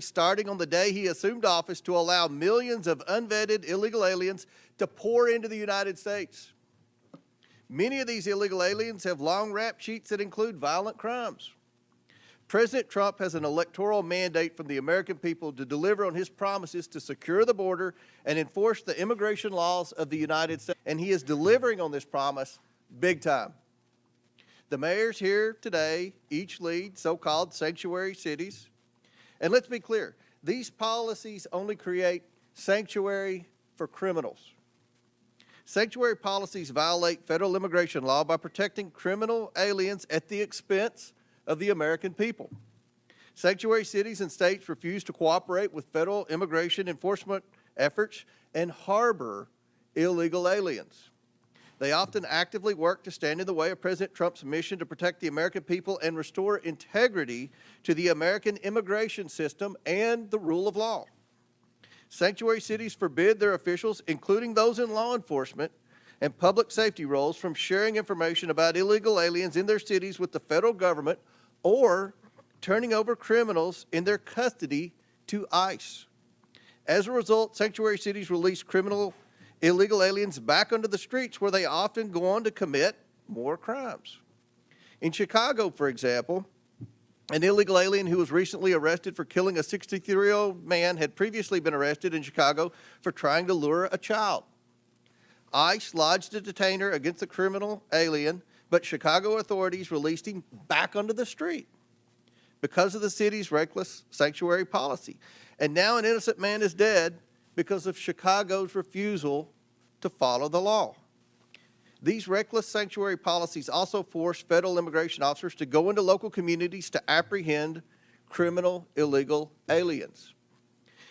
starting on the day he assumed office to allow millions of unvetted illegal aliens to pour into the United States. Many of these illegal aliens have long rap sheets that include violent crimes. President Trump has an electoral mandate from the American people to deliver on his promises to secure the border and enforce the immigration laws of the United States, and he is delivering on this promise big time. The mayors here today each lead so-called sanctuary cities. And let's be clear, these policies only create sanctuary for criminals. Sanctuary policies violate federal immigration law by protecting criminal aliens at the expense of the American people. Sanctuary cities and states refuse to cooperate with federal immigration enforcement efforts and harbor illegal aliens. They often actively work to stand in the way of President Trump's mission to protect the American people and restore integrity to the American immigration system and the rule of law. Sanctuary cities forbid their officials, including those in law enforcement and public safety roles, from sharing information about illegal aliens in their cities with the federal government or turning over criminals in their custody to ICE. As a result, sanctuary cities release illegal aliens back onto the streets, where they often go on to commit more crimes. In Chicago, for example, an illegal alien who was recently arrested for killing a 63-year-old man had previously been arrested in Chicago for trying to lure a child. ICE lodged a detainer against the criminal alien, but Chicago authorities released him back onto the street because of the city's reckless sanctuary policy. And now an innocent man is dead because of Chicago's refusal to follow the law. These reckless sanctuary policies also force federal immigration officers to go into local communities to apprehend criminal illegal aliens.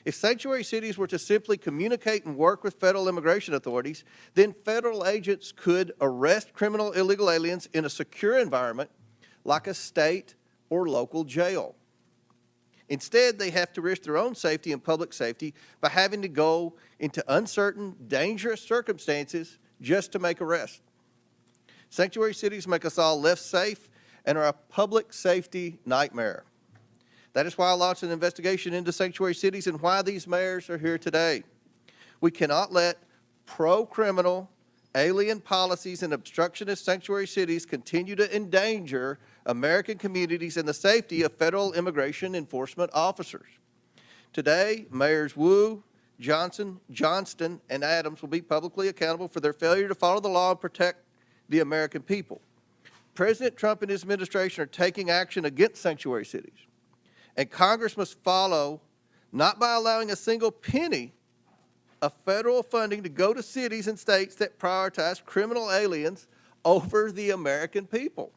If sanctuary cities were to simply communicate and work with federal immigration authorities, then federal agents could arrest criminal illegal aliens in a secure environment like a state or local jail. Instead, they have to risk their own safety and public safety by having to go into uncertain, dangerous circumstances just to make arrests. Sanctuary cities make us all less safe and are a public safety nightmare. That is why I launched an investigation into sanctuary cities and why these mayors are here today. We cannot let pro-criminal, alien policies and obstructionist sanctuary cities continue to endanger American communities and the safety of federal immigration enforcement officers. Today, Mayors Wu, Johnson, Johnston, and Adams will be publicly accountable for their failure to follow the law and protect the American people. President Trump and his administration are taking action against sanctuary cities, and Congress must follow, not by allowing a single penny of federal funding to go to cities and states that prioritize criminal aliens over the American people.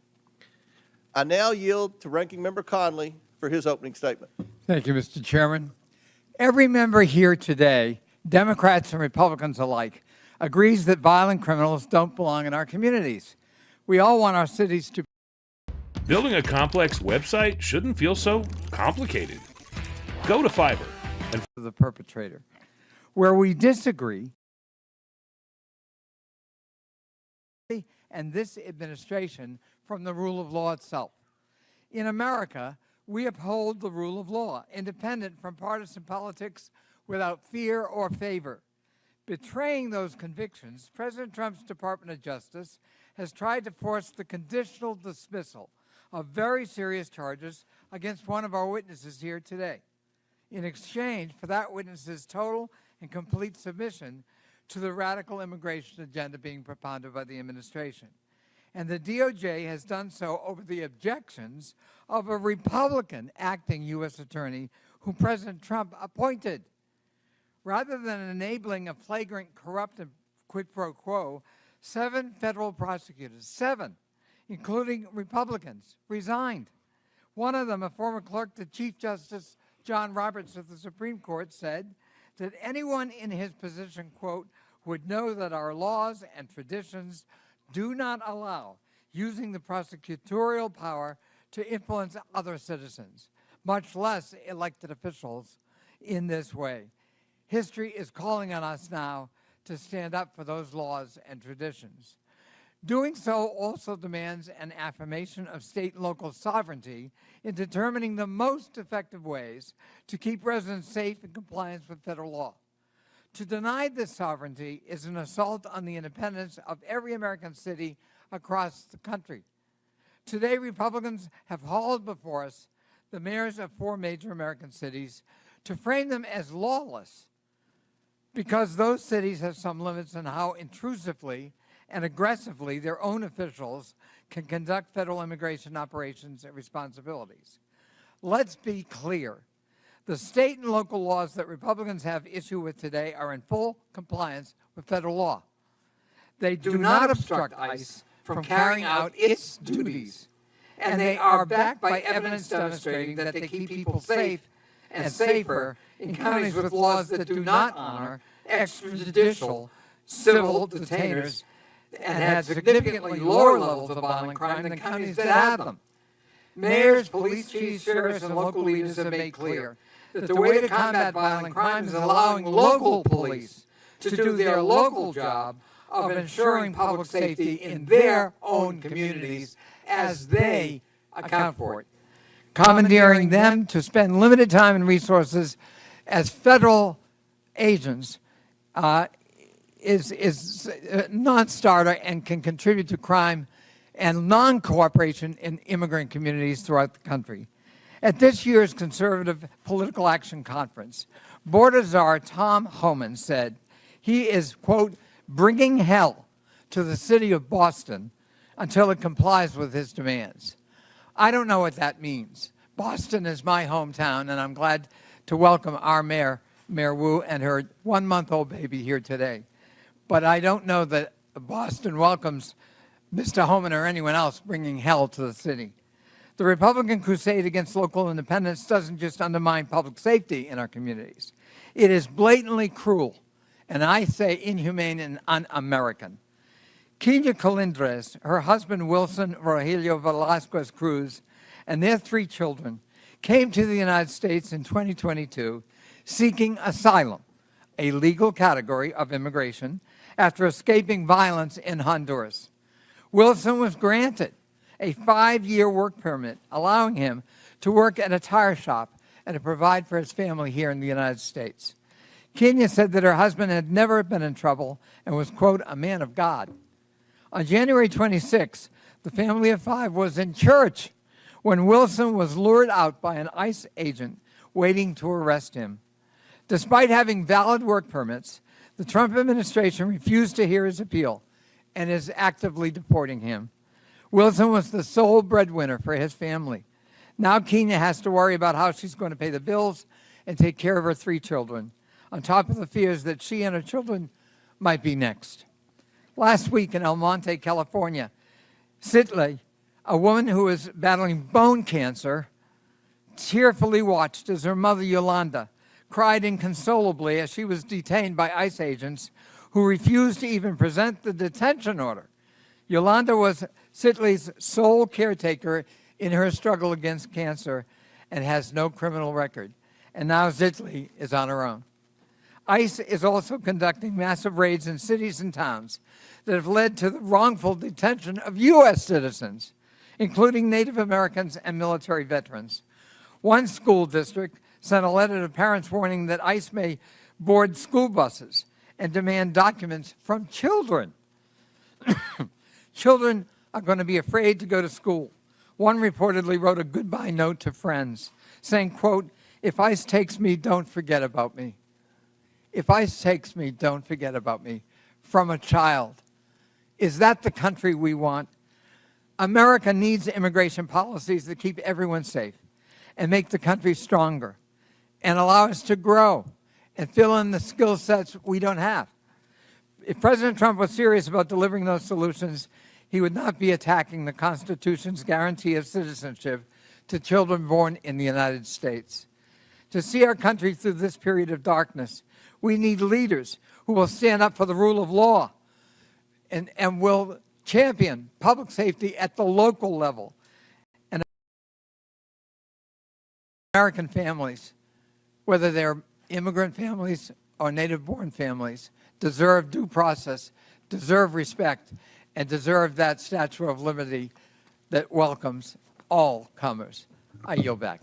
I now yield to Ranking Member Conley for his opening statement. Thank you, Mr. Chairman. Every member here today, Democrats and Republicans alike, agrees that violent criminals don't belong in our communities. We all want our cities to... Building a complex website shouldn't feel so complicated. Go to Fiverr and... the perpetrator. Where we disagree, and this administration, from the rule of law itself. In America, we uphold the rule of law, independent from partisan politics, without fear or favor. Betraying those convictions, President Trump's Department of Justice has tried to force the conditional dismissal of very serious charges against one of our witnesses here today, in exchange for that witness's total and complete submission to the radical immigration agenda being propounded by the administration. And the DOJ has done so over the objections of a Republican acting U.S. attorney who President Trump appointed. Rather than enabling a flagrant corrupt and quid pro quo, 7 federal prosecutors, 7, including Republicans, resigned. One of them, a former clerk to Chief Justice John Roberts of the Supreme Court, said that anyone in his position, quote, would know that our laws and traditions do not allow using the prosecutorial power to influence other citizens, much less elected officials, in this way. History is calling on us now to stand up for those laws and traditions. Doing so also demands an affirmation of state and local sovereignty in determining the most effective ways to keep residents safe in compliance with federal law. To deny this sovereignty is an assault on the independence of every American city across the country. Today, Republicans have hauled before us the mayors of 4 major American cities to frame them as lawless because those cities have some limits on how intrusively and aggressively their own officials can conduct federal immigration operations and responsibilities. Let's be clear. The state and local laws that Republicans have issue with today are in full compliance with federal law. They do not obstruct ICE from carrying out its duties, and they are backed by evidence demonstrating that they keep people safe and safer in counties with laws that do not honor extrajudicial civil detainers and had significantly lower levels of violent crime than counties that had them. Mayors, police chiefs, sheriffs, and local leaders have made clear that the way to combat violent crime is allowing local police to do their local job of ensuring public safety in their own communities as they account for it. Commandeering them to spend limited time and resources as federal agents is a non-starter and can contribute to crime and non-cooperation in immigrant communities throughout the country. At this year's Conservative Political Action Conference, border czar Tom Homan said he is, quote, bringing hell to the city of Boston until it complies with his demands. I don't know what that means. Boston is my hometown, and I'm glad to welcome our mayor, Mayor Wu, and her 1-month-old baby here today. But I don't know that Boston welcomes Mr. Homan or anyone else bringing hell to the city. The Republican crusade against local independence doesn't just undermine public safety in our communities. It is blatantly cruel, and I say inhumane and un-American. Kenya Colindres, her husband Wilson Rogelio Velasquez Cruz, and their 3 children came to the United States in 2022 seeking asylum, a legal category of immigration, after escaping violence in Honduras. Wilson was granted a 5-year work permit, allowing him to work at a tire shop and to provide for his family here in the United States. Kenya said that her husband had never been in trouble and was, quote, a man of God. On January 26, the family of 5 was in church when Wilson was lured out by an ICE agent waiting to arrest him. Despite having valid work permits, the Trump administration refused to hear his appeal and is actively deporting him. Wilson was the sole breadwinner for his family. Now Kenya has to worry about how she's going to pay the bills and take care of her 3 children, on top of the fears that she and her children might be next. Last week in El Monte, California, Sitley, a woman who was battling bone cancer, tearfully watched as her mother, Yolanda, cried inconsolably as she was detained by ICE agents who refused to even present the detention order. Yolanda was Sitley's sole caretaker in her struggle against cancer and has no criminal record. And now Sitley is on her own. ICE is also conducting massive raids in cities and towns that have led to the wrongful detention of U.S. citizens, including Native Americans and military veterans. One school district sent a letter to parents warning that ICE may board school buses and demand documents from children. Children are going to be afraid to go to school. One reportedly wrote a goodbye note to friends saying, quote, if ICE takes me, don't forget about me. If ICE takes me, don't forget about me. From a child. Is that the country we want? America needs immigration policies that keep everyone safe and make the country stronger and allow us to grow and fill in the skill sets we don't have. If President Trump was serious about delivering those solutions, he would not be attacking the Constitution's guarantee of citizenship to children born in the United States. To see our country through this period of darkness, we need leaders who will stand up for the rule of law and will champion public safety at the local level. And American families, whether they're immigrant families or native-born families, deserve due process, deserve respect, and deserve that Statue of Liberty that welcomes all comers. I yield back.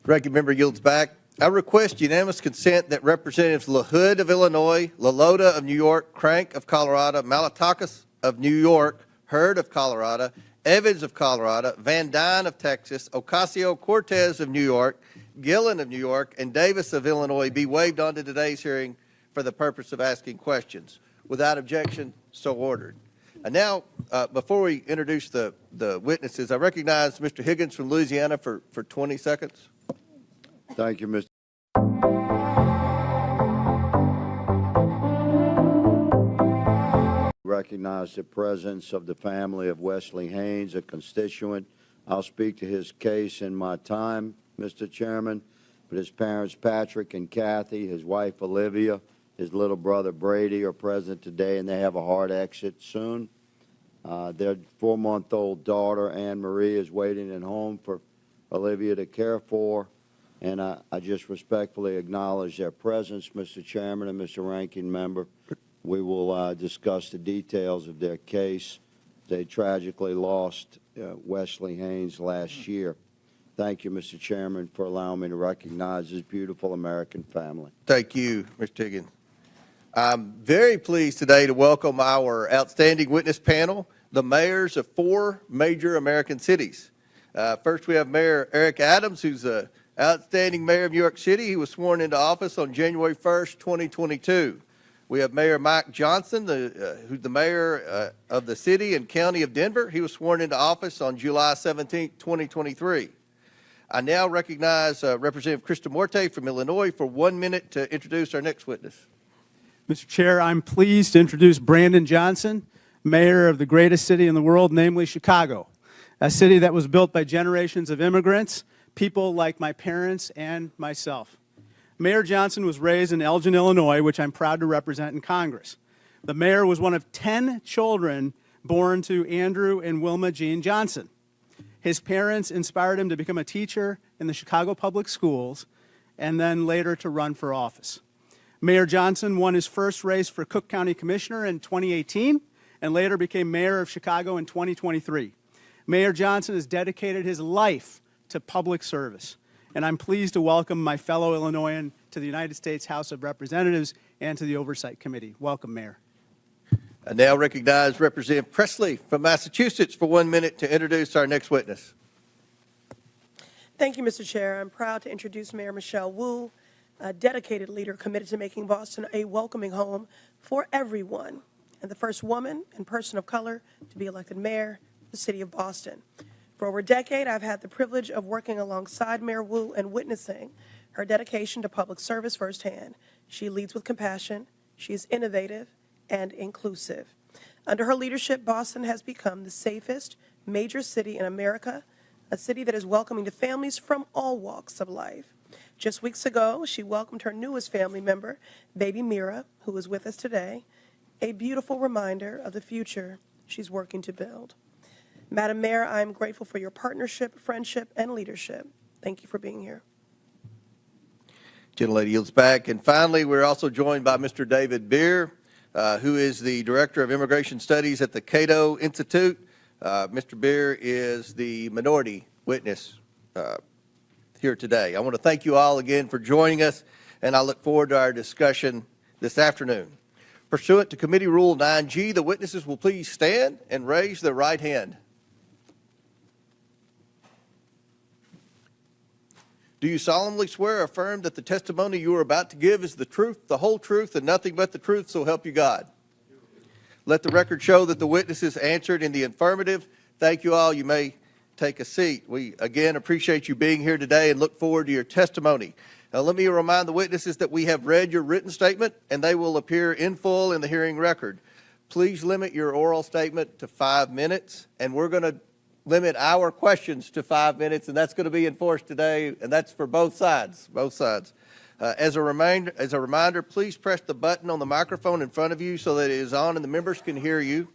Ranking member yields back. I request unanimous consent that Representatives LaHood of Illinois, LaLota of New York, Crank of Colorado, Malatakis of New York, Hurd of Colorado, Evans of Colorado, Van Dyne of Texas, Ocasio-Cortez of New York, Gillen of New York, and Davis of Illinois be waived onto today's hearing for the purpose of asking questions. Without objection, so ordered. And now, before we introduce the witnesses, I recognize Mr. Higgins from Louisiana for 20 seconds. Thank you, Mr. Recognize the presence of the family of Wesley Haynes, a constituent. I'll speak to his case in my time, Mr. Chairman, but his parents, Patrick and Kathy, his wife, Olivia, his little brother, Brady, are present today, and they have a hard exit soon. Their 4-month-old daughter, Anne Marie, is waiting at home for Olivia to care for. And I just respectfully acknowledge their presence, Mr. Chairman and Mr. Ranking Member. We will discuss the details of their case. They tragically lost Wesley Haynes last year. Thank you, Mr. Chairman, for allowing me to recognize this beautiful American family. Thank you, Mr. Higgins. I'm very pleased today to welcome our outstanding witness panel, the mayors of 4 major American cities. First, we have Mayor Eric Adams, who's the outstanding mayor of New York City. He was sworn into office on January 1st, 2022. We have Mayor Mike Johnson, who's the mayor of the city and county of Denver. He was sworn into office on July 17th, 2023. I now recognize Representative Krista Morte from Illinois for 1 minute to introduce our next witness. Mr. Chair, I'm pleased to introduce Brandon Johnson, mayor of the greatest city in the world, namely Chicago, a city that was built by generations of immigrants, people like my parents and myself. Mayor Johnson was raised in Elgin, Illinois, which I'm proud to represent in Congress. The mayor was one of 10 children born to Andrew and Wilma Jean Johnson. His parents inspired him to become a teacher in the Chicago Public Schools and then later to run for office. Mayor Johnson won his first race for Cook County Commissioner in 2018 and later became mayor of Chicago in 2023. Mayor Johnson has dedicated his life to public service, and I'm pleased to welcome my fellow Illinoisan to the United States House of Representatives and to the Oversight Committee. Welcome, Mayor. I now recognize Representative Presley from Massachusetts for 1 minute to introduce our next witness. Thank you, Mr. Chair. I'm proud to introduce Mayor Michelle Wu, a dedicated leader committed to making Boston a welcoming home for everyone, and the first woman and person of color to be elected mayor of the city of Boston. For over a decade, I've had the privilege of working alongside Mayor Wu and witnessing her dedication to public service firsthand. She leads with compassion, she is innovative and inclusive. Under her leadership, Boston has become the safest major city in America, a city that is welcoming to families from all walks of life. Just weeks ago, she welcomed her newest family member, baby Mira, who is with us today, a beautiful reminder of the future she's working to build. Madam Mayor, I am grateful for your partnership, friendship, and leadership. Thank you for being here. Gentlelady yields back. And finally, we're also joined by Mr. David Beer, who is the Director of Immigration Studies at the Cato Institute. Mr. Beer is the minority witness here today. I want to thank you all again for joining us, and I look forward to our discussion this afternoon. Pursuant to Committee Rule 9G, the witnesses will please stand and raise their right hand. Do you solemnly swear or affirm that the testimony you are about to give is the truth, the whole truth, and nothing but the truth, so help you God? Let the record show that the witnesses answered in the affirmative. Thank you all. You may take a seat. We, again, appreciate you being here today and look forward to your testimony. Now, let me remind the witnesses that we have read your written statement, and they will appear in full in the hearing record. Please limit your oral statement to 5 minutes, and we're going to limit our questions to 5 minutes, and that's going to be enforced today, and that's for both sides, As a reminder, please press the button on the microphone in front of you so that it is on and the members can hear you.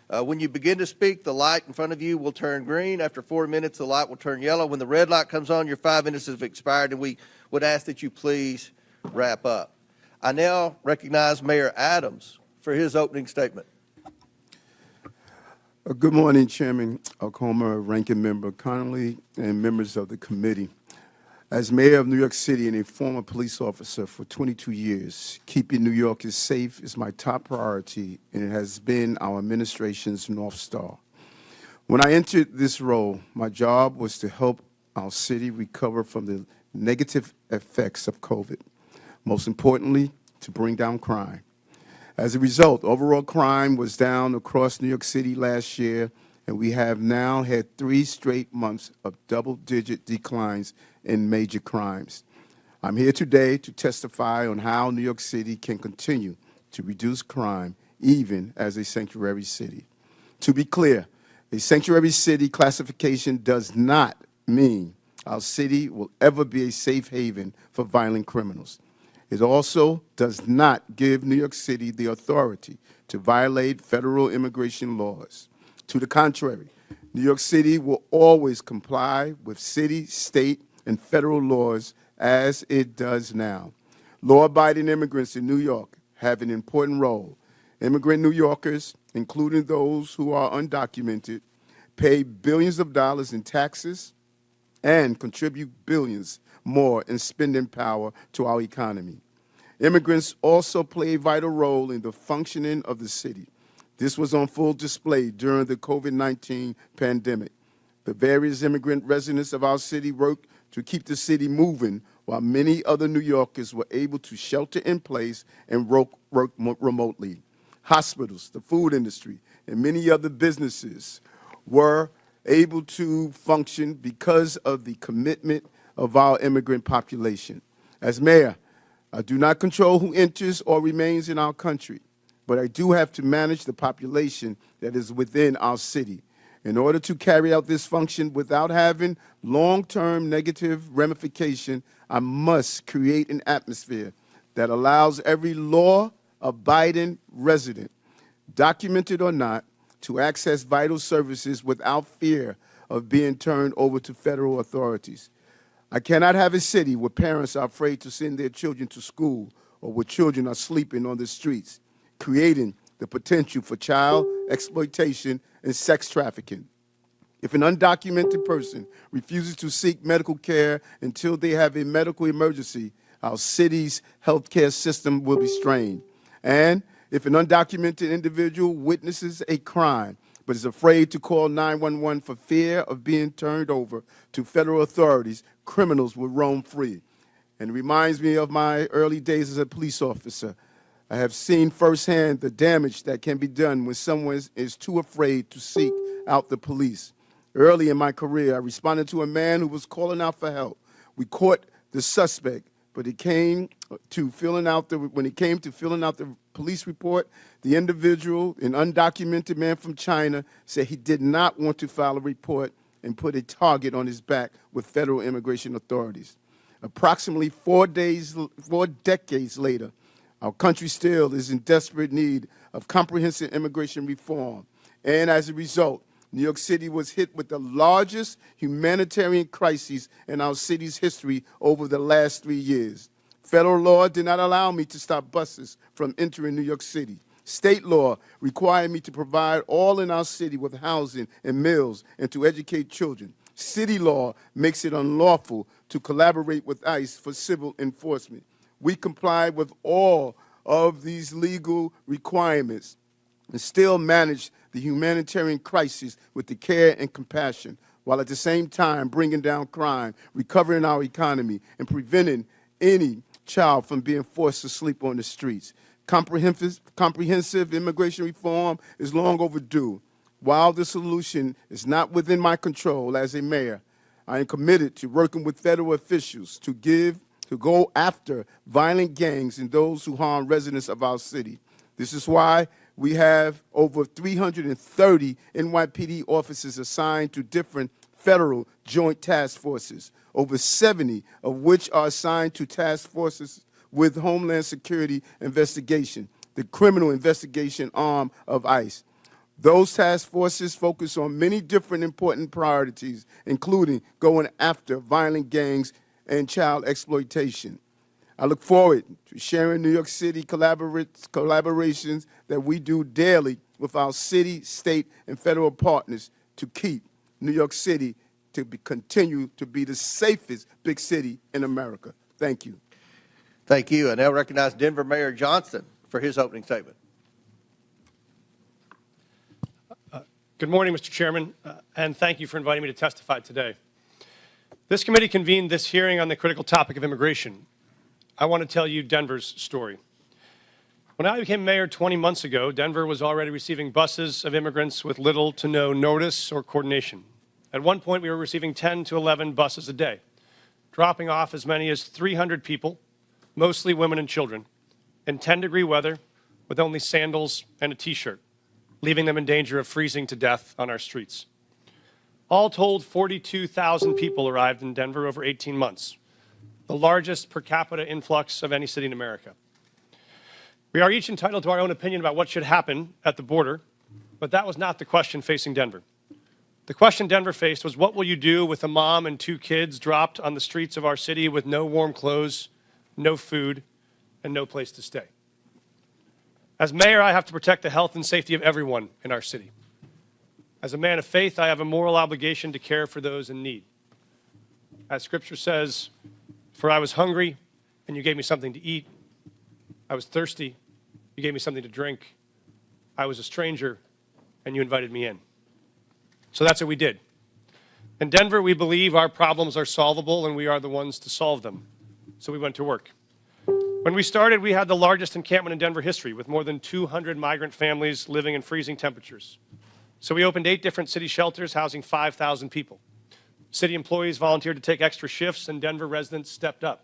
When you begin to speak, the light in front of you will turn green. After 4 minutes, the light will turn yellow. When the red light comes on, your 5 minutes have expired, and we would ask that you please wrap up. I now recognize Mayor Adams for his opening statement. Good morning, Chairman Comer, Ranking Member Connolly, and members of the committee. As mayor of New York City and a former police officer for 22 years, keeping New Yorkers safe is my top priority, and it has been our administration's North Star. When I entered this role, my job was to help our city recover from the negative effects of COVID. Most importantly, to bring down crime. As a result, overall crime was down across New York City last year, and we have now had 3 straight months of double-digit declines in major crimes. I'm here today to testify on how New York City can continue to reduce crime even as a sanctuary city. To be clear, a sanctuary city classification does not mean our city will ever be a safe haven for violent criminals. It also does not give New York City the authority to violate federal immigration laws. To the contrary, New York City will always comply with city, state, and federal laws as it does now. Law-abiding immigrants in New York have an important role. Immigrant New Yorkers, including those who are undocumented, pay billions of dollars in taxes and contribute billions more in spending power to our economy. Immigrants also play a vital role in the functioning of the city. This was on full display during the COVID-19 pandemic. The various immigrant residents of our city worked to keep the city moving, while many other New Yorkers were able to shelter in place and work remotely. Hospitals, the food industry, and many other businesses were able to function because of the commitment of our immigrant population. As mayor, I do not control who enters or remains in our country, but I do have to manage the population that is within our city. In order to carry out this function without having long-term negative ramification, I must create an atmosphere that allows every law-abiding resident, documented or not, to access vital services without fear of being turned over to federal authorities. I cannot have a city where parents are afraid to send their children to school or where children are sleeping on the streets, creating the potential for child exploitation and sex trafficking. If an undocumented person refuses to seek medical care until they have a medical emergency, our city's healthcare system will be strained. And if an undocumented individual witnesses a crime but is afraid to call 911 for fear of being turned over to federal authorities, criminals will roam free. And it reminds me of my early days as a police officer. I have seen firsthand the damage that can be done when someone is too afraid to seek out the police. Early in my career, I responded to a man who was calling out for help. We caught the suspect, but when it came to filling out the police report, the individual, an undocumented man from China, said he did not want to file a report and put a target on his back with federal immigration authorities. Approximately 4 decades later, our country still is in desperate need of comprehensive immigration reform. And as a result, New York City was hit with the largest humanitarian crisis in our city's history over the last 3 years. Federal law did not allow me to stop buses from entering New York City. State law required me to provide all in our city with housing and meals and to educate children. City law makes it unlawful to collaborate with ICE for civil enforcement. We complied with all of these legal requirements and still managed the humanitarian crisis with the care and compassion, while at the same time bringing down crime, recovering our economy, and preventing any child from being forced to sleep on the streets. Comprehensive immigration reform is long overdue. While the solution is not within my control as a mayor, I am committed to working with federal officials to go after violent gangs and those who harm residents of our city. This is why we have over 330 NYPD officers assigned to different federal joint task forces, over 70 of which are assigned to task forces with Homeland Security investigation, the criminal investigation arm of ICE. Those task forces focus on many different important priorities, including going after violent gangs and child exploitation. I look forward to sharing New York City collaborations that we do daily with our city, state, and federal partners to keep New York City to continue to be the safest big city in America. Thank you. Thank you. I now recognize Denver Mayor Johnson for his opening statement. Good morning, Mr. Chairman, and thank you for inviting me to testify today. This committee convened this hearing on the critical topic of immigration. I want to tell you Denver's story. When I became mayor 20 months ago, Denver was already receiving buses of immigrants with little to no notice or coordination. At one point, we were receiving 10 to 11 buses a day, dropping off as many as 300 people, mostly women and children, in 10-degree weather with only sandals and a T-shirt, leaving them in danger of freezing to death on our streets. All told, 42,000 people arrived in Denver over 18 months, the largest per capita influx of any city in America. We are each entitled to our own opinion about what should happen at the border, but that was not the question facing Denver. The question Denver faced was, what will you do with a mom and 2 kids dropped on the streets of our city with no warm clothes, no food, and no place to stay? As mayor, I have to protect the health and safety of everyone in our city. As a man of faith, I have a moral obligation to care for those in need. As Scripture says, for I was hungry, and you gave me something to eat. I was thirsty, you gave me something to drink. I was a stranger, and you invited me in. So that's what we did. In Denver, we believe our problems are solvable, and we are the ones to solve them. So we went to work. When we started, we had the largest encampment in Denver history, with more than 200 migrant families living in freezing temperatures. So we opened 8 different city shelters housing 5,000 people. City employees volunteered to take extra shifts, and Denver residents stepped up,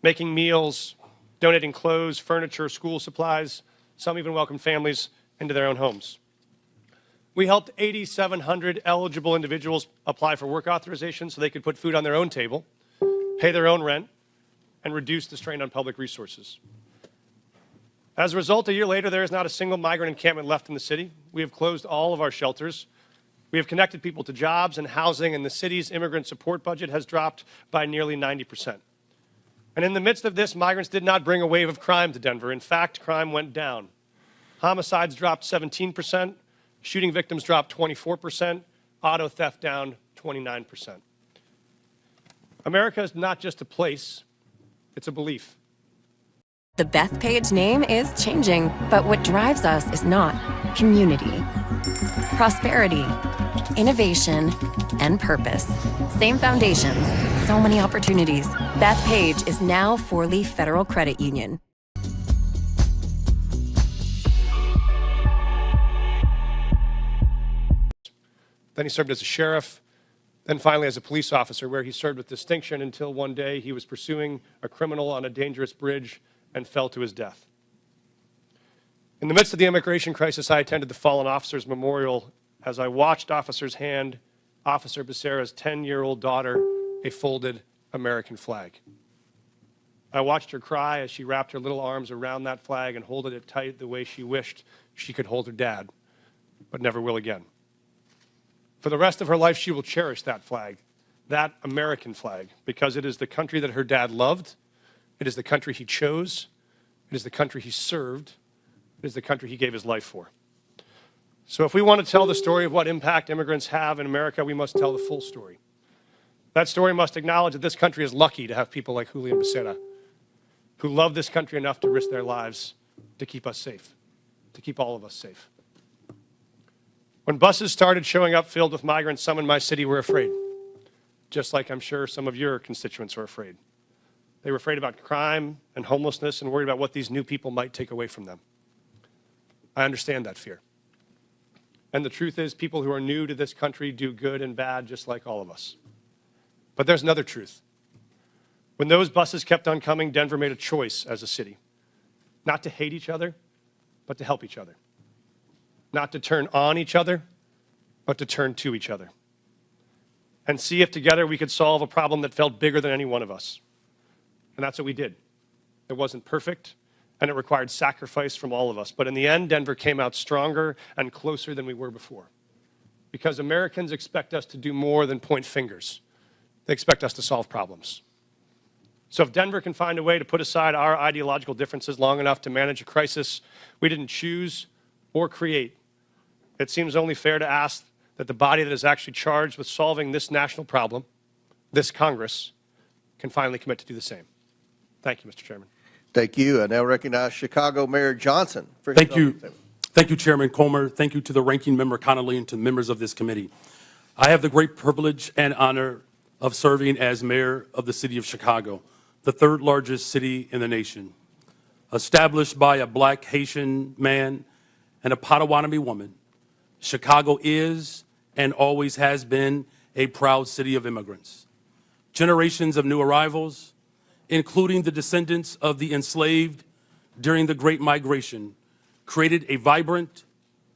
making meals, donating clothes, furniture, school supplies. Some even welcomed families into their own homes. We helped 8,700 eligible individuals apply for work authorization so they could put food on their own table, pay their own rent, and reduce the strain on public resources. As a result, a year later, there is not a single migrant encampment left in the city. We have closed all of our shelters. We have connected people to jobs and housing, and the city's immigrant support budget has dropped by nearly 90%. And in the midst of this, migrants did not bring a wave of crime to Denver. In fact, crime went down. Homicides dropped 17%, shooting victims dropped 24%, auto theft down 29%. America is not just a place, it's a belief. The Bethpage name is changing, but what drives us is not community, prosperity, innovation, and purpose. Same foundations, so many opportunities. Bethpage is now 4-Leaf Federal Credit Union. Then he served as a sheriff, then finally as a police officer, where he served with distinction until one day he was pursuing a criminal on a dangerous bridge and fell to his death. In the midst of the immigration crisis, I attended the Fallen Officers Memorial as I watched officers hand Officer Becerra's 10-year-old daughter a folded American flag. I watched her cry as she wrapped her little arms around that flag and holded it tight the way she wished she could hold her dad, but never will again. For the rest of her life, she will cherish that flag, that American flag, because it is the country that her dad loved, it is the country he chose, it is the country he served, it is the country he gave his life for. So if we want to tell the story of what impact immigrants have in America, we must tell the full story. That story must acknowledge that this country is lucky to have people like Julian Becerra, who love this country enough to risk their lives to keep us safe, to keep all of us safe. When buses started showing up filled with migrants, some in my city were afraid, just like I'm sure some of your constituents are afraid. They were afraid about crime and homelessness and worried about what these new people might take away from them. I understand that fear. And the truth is, people who are new to this country do good and bad just like all of us. But there's another truth. When those buses kept on coming, Denver made a choice as a city, not to hate each other, but to help each other. Not to turn on each other, but to turn to each other. And see if together we could solve a problem that felt bigger than any one of us. And that's what we did. It wasn't perfect, and it required sacrifice from all of us. But in the end, Denver came out stronger and closer than we were before. Because Americans expect us to do more than point fingers. They expect us to solve problems. So if Denver can find a way to put aside our ideological differences long enough to manage a crisis we didn't choose or create, it seems only fair to ask that the body that is actually charged with solving this national problem, this Congress, can finally commit to do the same. Thank you, Mr. Chairman. Thank you. I now recognize Chicago Mayor Johnson. For his Thank you. opening statement. Thank you, Chairman Comer. Thank you to the Ranking Member Connolly and to the members of this committee. I have the great privilege and honor of serving as mayor of the city of Chicago, the third largest city in the nation. Established by a Black Haitian man and a Potawatomi woman, Chicago is and always has been a proud city of immigrants. Generations of new arrivals, including the descendants of the enslaved during the Great Migration, created a vibrant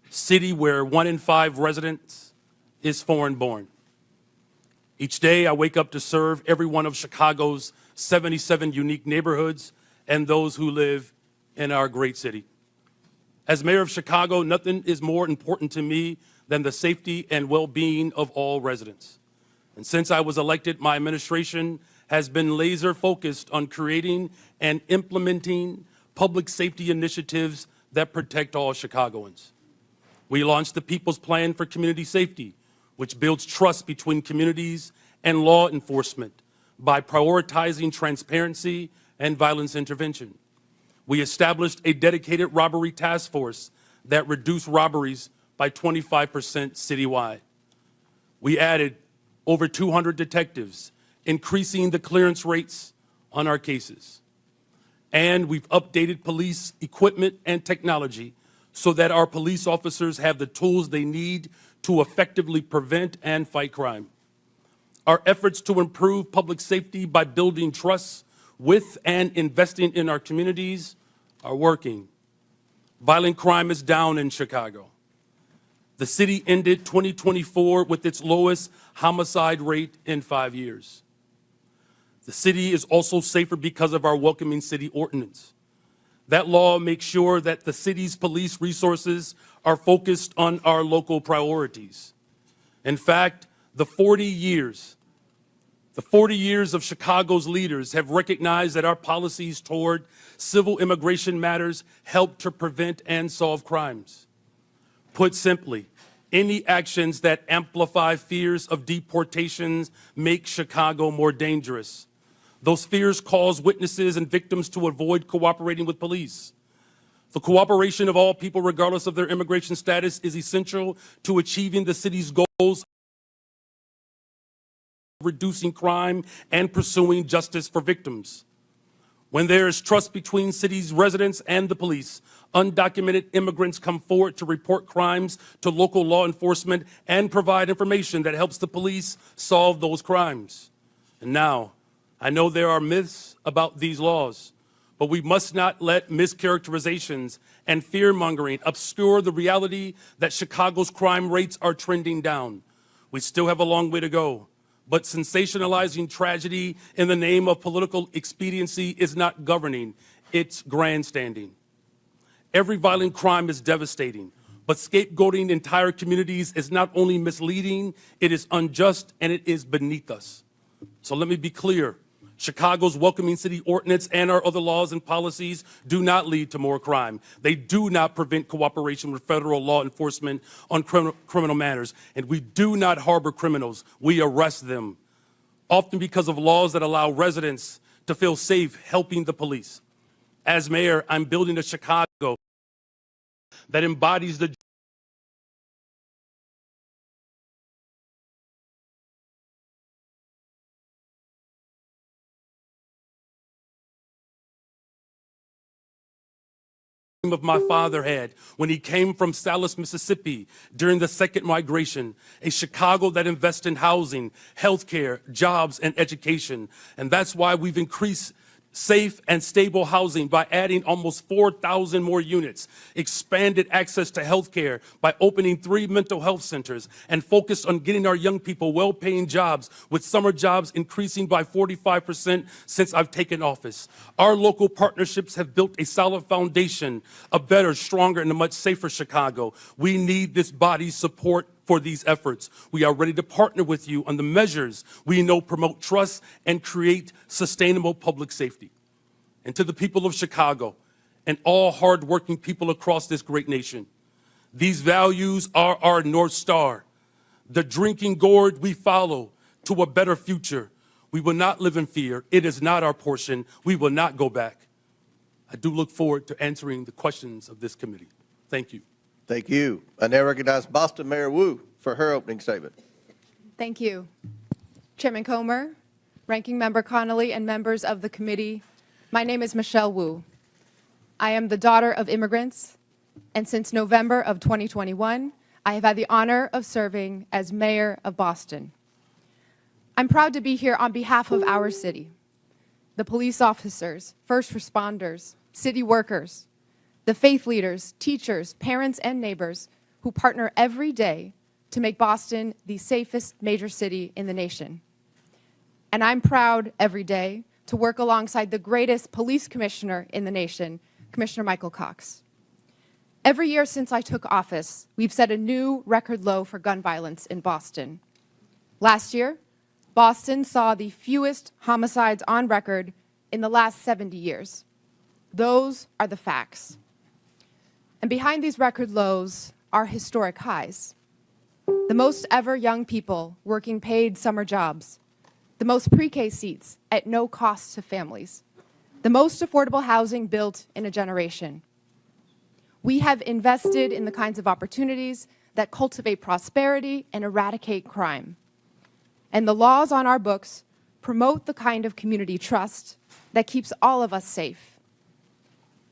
city where 1 in 5 residents is foreign-born. Each day, I wake up to serve every one of Chicago's 77 unique neighborhoods and those who live in our great city. As mayor of Chicago, nothing is more important to me than the safety and well-being of all residents. And since I was elected, my administration has been laser-focused on creating and implementing public safety initiatives that protect all Chicagoans. We launched the People's Plan for Community Safety, which builds trust between communities and law enforcement by prioritizing transparency and violence intervention. We established a dedicated robbery task force that reduced robberies by 25% citywide. We added over 200 detectives, increasing the clearance rates on our cases. And we've updated police equipment and technology so that our police officers have the tools they need to effectively prevent and fight crime. Our efforts to improve public safety by building trust with and investing in our communities are working. Violent crime is down in Chicago. The city ended 2024 with its lowest homicide rate in 5 years. The city is also safer because of our Welcoming City Ordinance. That law makes sure that the city's police resources are focused on our local priorities. In fact, the 40 years of Chicago's leaders have recognized that our policies toward civil immigration matters help to prevent and solve crimes. Put simply, any actions that amplify fears of deportations make Chicago more dangerous. Those fears cause witnesses and victims to avoid cooperating with police. The cooperation of all people, regardless of their immigration status, is essential to achieving the city's goals, reducing crime and pursuing justice for victims. When there is trust between city's residents and the police, undocumented immigrants come forward to report crimes to local law enforcement and provide information that helps the police solve those crimes. And now, I know there are myths about these laws, but we must not let mischaracterizations and fear-mongering obscure the reality that Chicago's crime rates are trending down. We still have a long way to go, but sensationalizing tragedy in the name of political expediency is not governing, it's grandstanding. Every violent crime is devastating, but scapegoating entire communities is not only misleading, it is unjust and it is beneath us. So let me be clear. Chicago's Welcoming City Ordinance and our other laws and policies do not lead to more crime. They do not prevent cooperation with federal law enforcement on criminal matters. And we do not harbor criminals. We arrest them, often because of laws that allow residents to feel safe helping the police. As mayor, I'm building a Chicago that embodies the of my father had when he came from Salis, Mississippi during the second migration, a Chicago that invests in housing, healthcare, jobs, and education. And that's why we've increased safe and stable housing by adding almost 4,000 more units, expanded access to healthcare by opening 3 mental health centers, and focused on getting our young people well-paying jobs, with summer jobs increasing by 45% since I've taken office. Our local partnerships have built a solid foundation, a better, stronger, and a much safer Chicago. We need this body's support for these efforts. We are ready to partner with you on the measures we know promote trust and create sustainable public safety. And to the people of Chicago and all hardworking people across this great nation, these values are our North Star, the drinking gourd we follow to a better future. We will not live in fear. It is not our portion. We will not go back. I do look forward to answering the questions of this committee. Thank you. Thank you. I now recognize Boston Mayor Wu for her opening statement. Thank you. Chairman Comer, Ranking Member Connolly, and members of the committee, my name is Michelle Wu. I am the daughter of immigrants, and since November of 2021, I have had the honor of serving as mayor of Boston. I'm proud to be here on behalf of our city, the police officers, first responders, city workers, the faith leaders, teachers, parents, and neighbors who partner every day to make Boston the safest major city in the nation. And I'm proud every day to work alongside the greatest police commissioner in the nation, Commissioner Michael Cox. Every year since I took office, we've set a new record low for gun violence in Boston. Last year, Boston saw the fewest homicides on record in the last 70 years. Those are the facts. And behind these record lows are historic highs. The most ever young people working paid summer jobs, the most pre-K seats at no cost to families, the most affordable housing built in a generation. We have invested in the kinds of opportunities that cultivate prosperity and eradicate crime. And the laws on our books promote the kind of community trust that keeps all of us safe.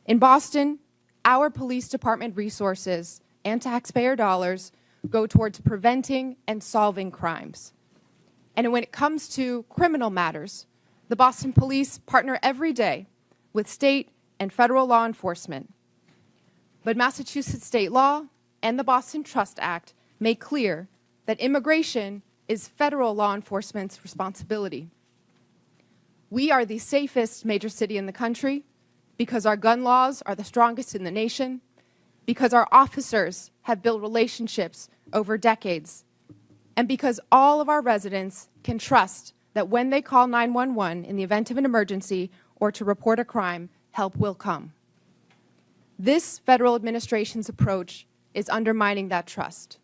In Boston, our police department resources and taxpayer dollars go towards preventing and solving crimes. And when it comes to criminal matters, the Boston Police partner every day with state and federal law enforcement. But Massachusetts state law and the Boston Trust Act make clear that immigration is federal law enforcement's responsibility. We are the safest major city in the country because our gun laws are the strongest in the nation, because our officers have built relationships over decades, and because all of our residents can trust that when they call 911 in the event of an emergency or to report a crime, help will come. This federal administration's approach is undermining that trust.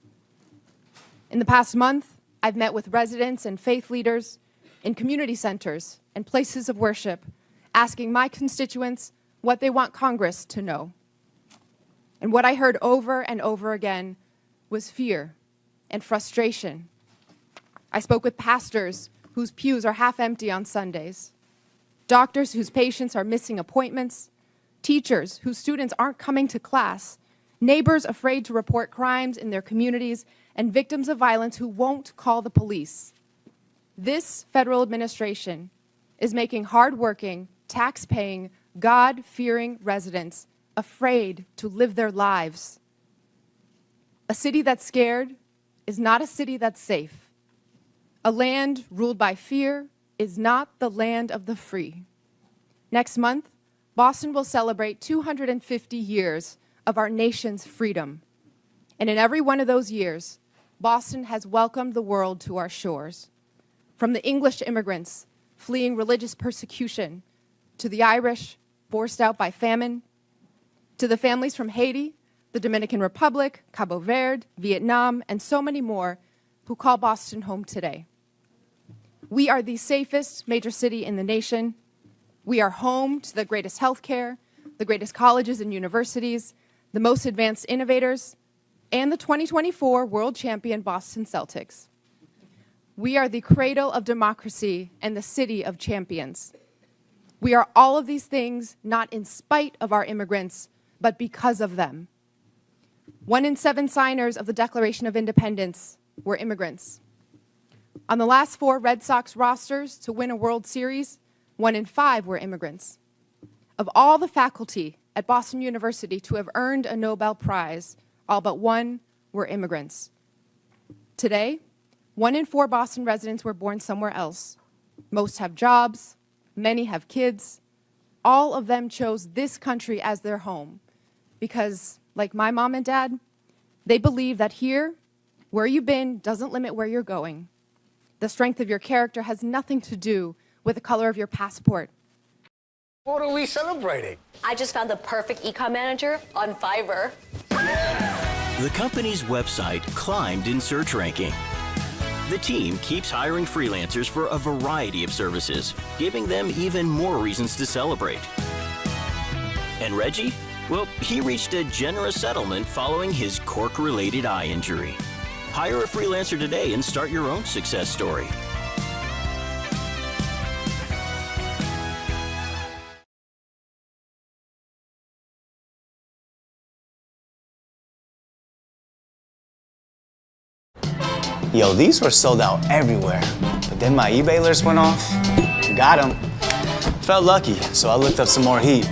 In the past month, I've met with residents and faith leaders in community centers and places of worship, asking my constituents what they want Congress to know. And what I heard over and over again was fear and frustration. I spoke with pastors whose pews are half empty on Sundays, doctors whose patients are missing appointments, teachers whose students aren't coming to class, neighbors afraid to report crimes in their communities, and victims of violence who won't call the police. This federal administration is making hardworking, tax-paying, God-fearing residents afraid to live their lives. A city that's scared is not a city that's safe. A land ruled by fear is not the land of the free. Next month, Boston will celebrate 250 years of our nation's freedom. And in every one of those years, Boston has welcomed the world to our shores. From the English immigrants fleeing religious persecution, to the Irish forced out by famine, to the families from Haiti, the Dominican Republic, Cabo Verde, Vietnam, and so many more who call Boston home today. We are the safest major city in the nation. We are home to the greatest healthcare, the greatest colleges and universities, the most advanced innovators, and the 2024 world champion Boston Celtics. We are the cradle of democracy and the city of champions. We are all of these things not in spite of our immigrants, but because of them. 1 in 7 signers of the Declaration of Independence were immigrants. On the last 4 Red Sox rosters to win a World Series, 1 in 5 were immigrants. Of all the faculty at Boston University to have earned a Nobel Prize, all but 1 were immigrants. Today, 1 in 4 Boston residents were born somewhere else. Most have jobs, many have kids. All of them chose this country as their home because, like my mom and dad, they believe that here Where you've been doesn't limit where you're going. The strength of your character has nothing to do with the color of your passport. What are we celebrating? I just found the perfect e-com manager on Fiverr. The company's website climbed in search ranking. The team keeps hiring freelancers for a variety of services, giving them even more reasons to celebrate. And Reggie? Well, he reached a generous settlement following his cork-related eye injury. Hire a freelancer today and start your own success story. Yo, these were sold out everywhere. But then my eBay alerts went off. Got them. Felt lucky, so I looked up some more heat.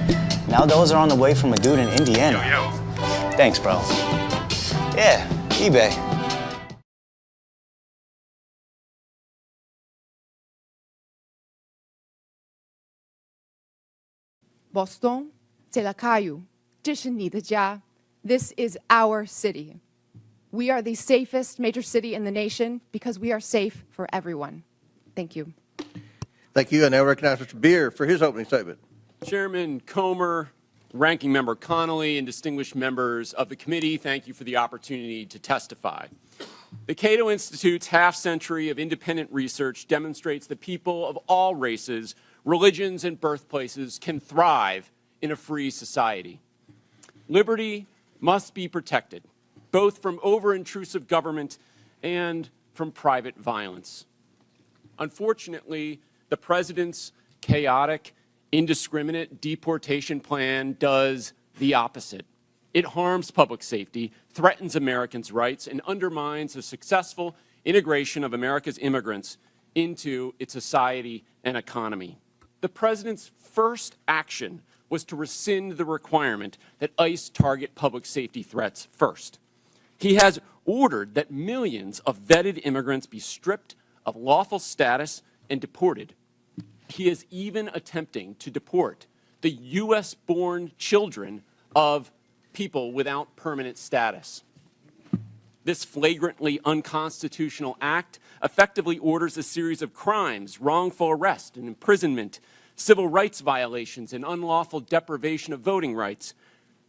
Now those are on the way from a dude in Indiana. Yo. Thanks, bro. Yeah, eBay. Boston, 这里卡有，这是你的家. This is our city. We are the safest major city in the nation because we are safe for everyone. Thank you. Thank you. I now recognize Mr. Beer for his opening statement. Chairman Comer, Ranking Member Connolly, and distinguished members of the committee, thank you for the opportunity to testify. The Cato Institute's half-century of independent research demonstrates that people of all races, religions, and birthplaces can thrive in a free society. Liberty must be protected, both from over-intrusive government and from private violence. Unfortunately, the president's chaotic, indiscriminate deportation plan does the opposite. It harms public safety, threatens Americans' rights, and undermines the successful integration of America's immigrants into its society and economy. The president's first action was to rescind the requirement that ICE target public safety threats first. He has ordered that millions of vetted immigrants be stripped of lawful status and deported. He is even attempting to deport the U.S.-born children of people without permanent status. This flagrantly unconstitutional act effectively orders a series of crimes, wrongful arrest and imprisonment, civil rights violations, and unlawful deprivation of voting rights.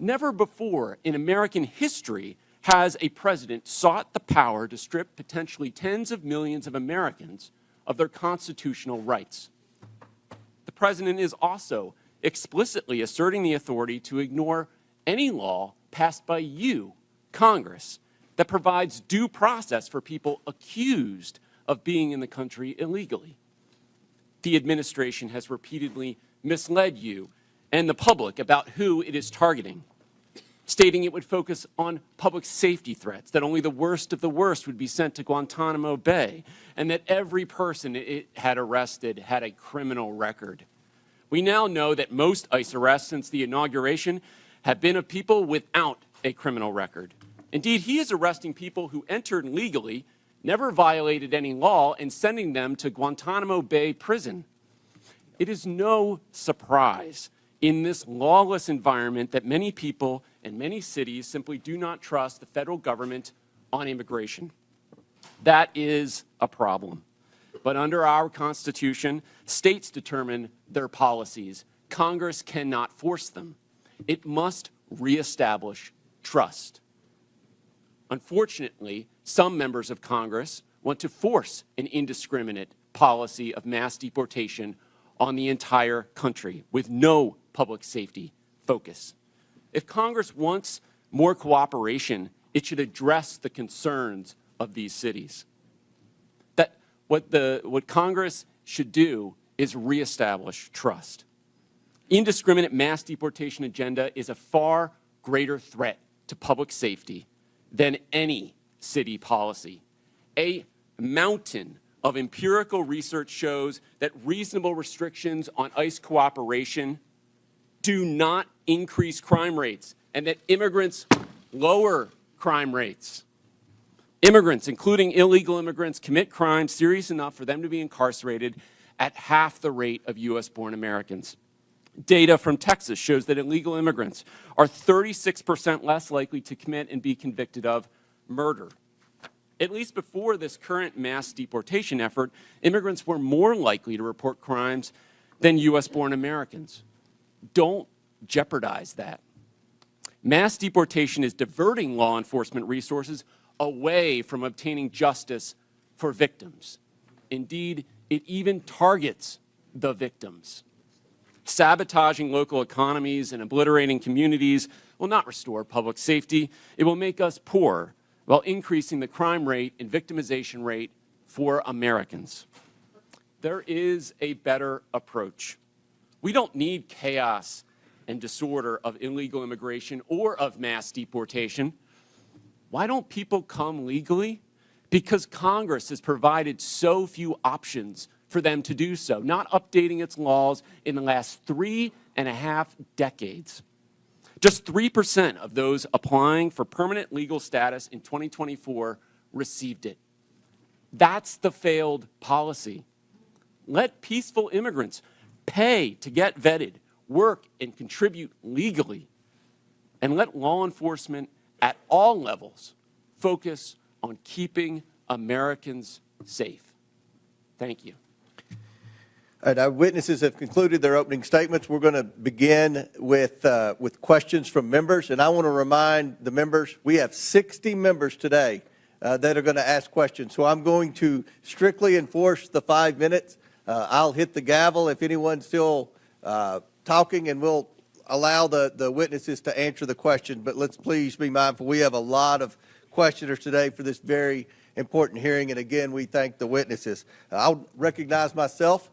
Never before in American history has a president sought the power to strip potentially tens of millions of Americans of their constitutional rights. The president is also explicitly asserting the authority to ignore any law passed by you, Congress, that provides due process for people accused of being in the country illegally. The administration has repeatedly misled you and the public about who it is targeting, stating it would focus on public safety threats, that only the worst of the worst would be sent to Guantanamo Bay, and that every person it had arrested had a criminal record. We now know that most ICE arrests since the inauguration have been of people without a criminal record. Indeed, he is arresting people who entered legally, never violated any law, and sending them to Guantanamo Bay prison. It is no surprise in this lawless environment that many people and many cities simply do not trust the federal government on immigration. That is a problem. But under our Constitution, states determine their policies. Congress cannot force them. It must reestablish trust. Unfortunately, some members of Congress want to force an indiscriminate policy of mass deportation on the entire country with no public safety focus. If Congress wants more cooperation, it should address the concerns of these cities. What Congress should do is reestablish trust. Indiscriminate mass deportation agenda is a far greater threat to public safety than any city policy. A mountain of empirical research shows that reasonable restrictions on ICE cooperation do not increase crime rates, and that immigrants lower crime rates. Immigrants, including illegal immigrants, commit crimes serious enough for them to be incarcerated at half the rate of U.S.-born Americans. Data from Texas shows that illegal immigrants are 36% less likely to commit and be convicted of murder. At least before this current mass deportation effort, immigrants were more likely to report crimes than U.S.-born Americans. Don't jeopardize that. Mass deportation is diverting law enforcement resources away from obtaining justice for victims. Indeed, it even targets the victims. Sabotaging local economies and obliterating communities will not restore public safety. It will make us poor while increasing the crime rate and victimization rate for Americans. There is a better approach. We don't need chaos and disorder of illegal immigration or of mass deportation. Why don't people come legally? Because Congress has provided so few options for them to do so, not updating its laws in the last 3.5 decades. Just 3% of those applying for permanent legal status in 2024 received it. That's the failed policy. Let peaceful immigrants pay to get vetted, work, and contribute legally, and let law enforcement at all levels focus on keeping Americans safe. Thank you. All right, our witnesses have concluded their opening statements. We're going to begin with questions from members, and I want to remind the members we have 60 members today that are going to ask questions. So I'm going to strictly enforce the 5 minutes. I'll hit the gavel if anyone's still talking, and we'll allow the witnesses to answer the question. But let's please be mindful. We have a lot of questioners today for this very important hearing, and again, we thank the witnesses. I'll recognize myself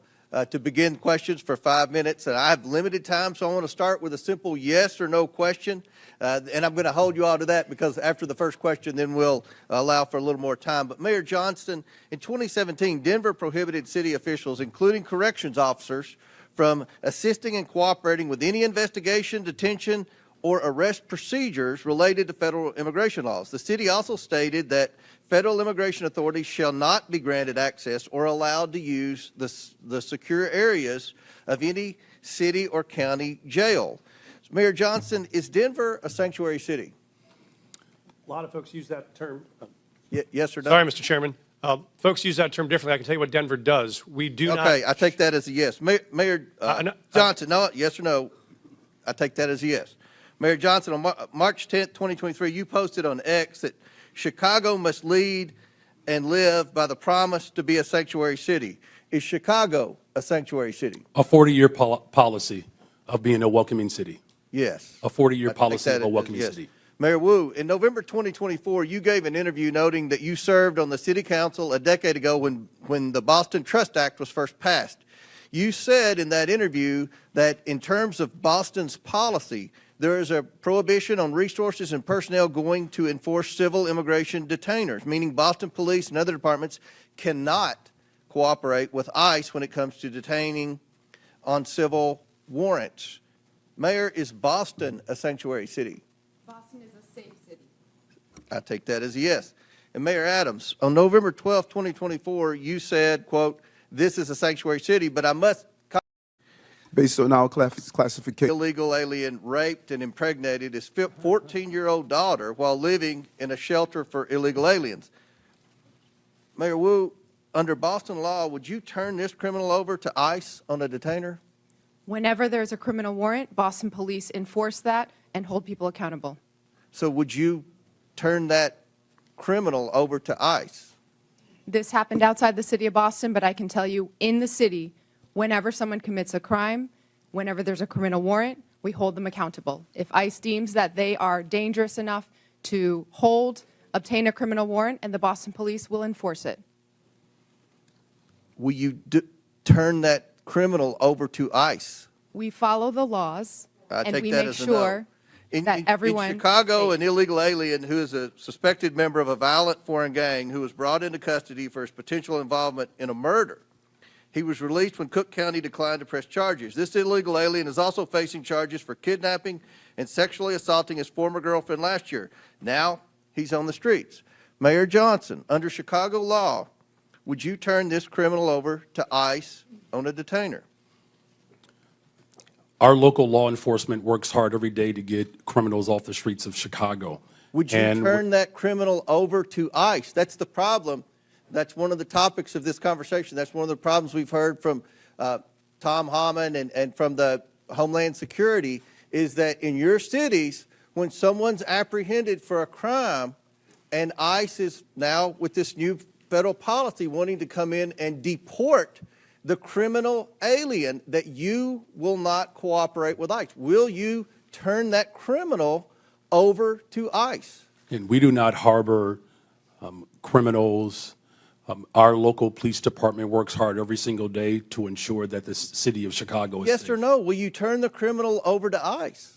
to begin questions for 5 minutes, and I have limited time, so I want to start with a simple yes or no question, and I'm going to hold you all to that because after the first question, then we'll allow for a little more time. But Mayor Johnston, in 2017, Denver prohibited city officials, including corrections officers, from assisting and cooperating with any investigation, detention, or arrest procedures related to federal immigration laws. The city also stated that federal immigration authorities shall not be granted access or allowed to use the secure areas of any city or county jail. Mayor Johnston, is Denver a sanctuary city? A lot of folks use that term. Yes or no? Sorry, Mr. Chairman. Folks use that term differently. I can tell you what Denver does. We do not. Okay, I take that as a yes. Mayor Johnson, no, yes or no? I take that as a yes. Mayor Johnson, on March 10th, 2023, you posted on X that Chicago must lead and live by the promise to be a sanctuary city. Is Chicago a sanctuary city? A 40-year policy of being a welcoming city. Yes. A 40-year policy of a welcoming city. Mayor Wu, in November 2024, you gave an interview noting that you served on the city council a decade ago when the Boston Trust Act was first passed. You said in that interview that in terms of Boston's policy, there is a prohibition on resources and personnel going to enforce civil immigration detainers, meaning Boston police and other departments cannot cooperate with ICE when it comes to detaining on civil warrants. Mayor, is Boston a sanctuary city? Boston is a safe city. I take that as a yes. And Mayor Adams, on November 12, 2024, you said, quote, this is a sanctuary city, but I must Based on our classification, illegal alien raped and impregnated his 14-year-old daughter while living in a shelter for illegal aliens. Mayor Wu, under Boston law, would you turn this criminal over to ICE on a detainer? Whenever there's a criminal warrant, Boston police enforce that and hold people accountable. So would you turn that criminal over to ICE? This happened outside the city of Boston, but I can tell you in the city, whenever someone commits a crime, whenever there's a criminal warrant, we hold them accountable. If ICE deems that they are dangerous enough to obtain a criminal warrant, and the Boston police will enforce it. Will you turn that criminal over to ICE? We follow the laws, and we make sure that everyone... In Chicago, an illegal alien who is a suspected member of a violent foreign gang who was brought into custody for his potential involvement in a murder. He was released when Cook County declined to press charges. This illegal alien is also facing charges for kidnapping and sexually assaulting his former girlfriend last year. Now he's on the streets. Mayor Johnson, under Chicago law, would you turn this criminal over to ICE on a detainer? Our local law enforcement works hard every day to get criminals off the streets of Chicago. Would you And turn that criminal over to ICE? That's the problem. That's one of the topics of this conversation. That's one of the problems we've heard from Tom Hammond and from the Homeland Security, is that in your cities, when someone's apprehended for a crime, and ICE is now, with this new federal policy, wanting to come in and deport the criminal alien, that you will not cooperate with ICE. Will you turn that criminal over to ICE? And we do not harbor criminals. Our local police department works hard every single day to ensure that the city of Chicago is Yes safe. or no? Will you turn the criminal over to ICE?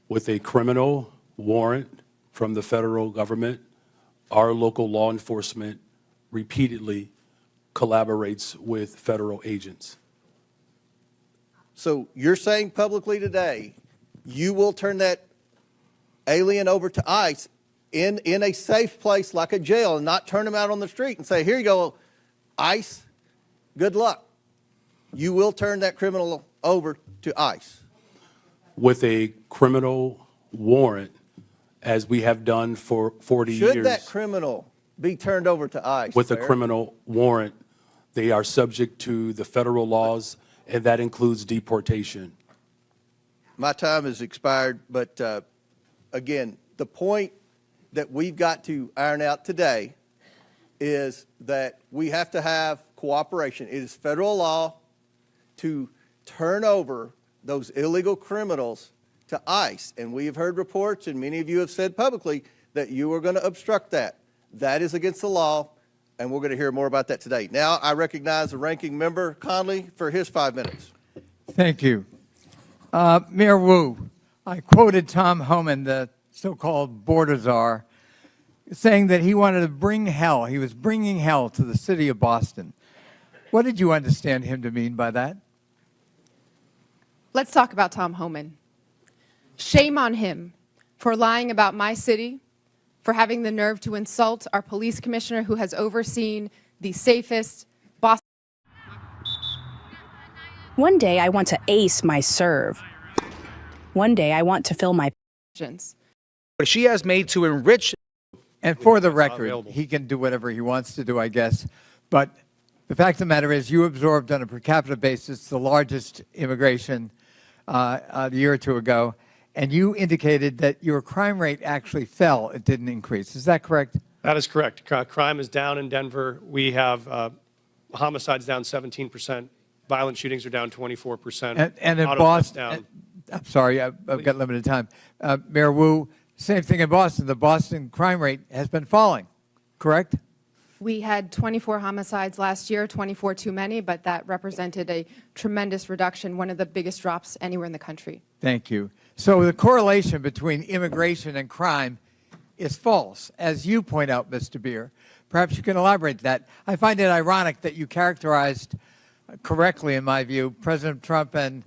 With a criminal warrant from the federal government, our local law enforcement repeatedly collaborates with federal agents. So you're saying publicly today, you will turn that alien over to ICE in a safe place like a jail, and not turn him out on the street and say, here you go, ICE, good luck. You will turn that criminal over to ICE. With a criminal warrant, as we have done for 40 years. Should that criminal be turned over to ICE? With a Mayor? criminal warrant, they are subject to the federal laws, and that includes deportation. My time has expired, but again, the point that we've got to iron out today is that we have to have cooperation. It is federal law to turn over those illegal criminals to ICE. And we have heard reports, and many of you have said publicly, that you are going to obstruct that. That is against the law, and we're going to hear more about that today. Now I recognize the ranking member, Conley, for his 5 minutes. Thank you. Mayor Wu, I quoted Tom Homan, the so-called border czar, saying that he wanted to bring hell. He was bringing hell to the city of Boston. What did you understand him to mean by that? Let's talk about Tom Homan. Shame on him for lying about my city, for having the nerve to insult our police commissioner who has overseen the safest Boston. One day I want to ace my serve. One day I want to fill my What she has made to enrich. And for the record, he can do whatever he wants to do, I guess. But the fact of the matter is, you absorbed on a per capita basis the largest immigration a year or two ago, and you indicated that your crime rate actually fell. It didn't increase. Is that correct? That is correct. Crime is down in Denver. We have homicides down 17%. Violent shootings are down 24%. And in Auto theft Boston, down. I'm sorry, I've got limited time. Mayor Wu, same thing in Boston. The Boston crime rate has been falling, correct? We had 24 homicides last year, 24 too many, but that represented a tremendous reduction, one of the biggest drops anywhere in the country. Thank you. So the correlation between immigration and crime is false, as you point out, Mr. Beer. Perhaps you can elaborate that. I find it ironic that you characterized correctly, in my view, President Trump and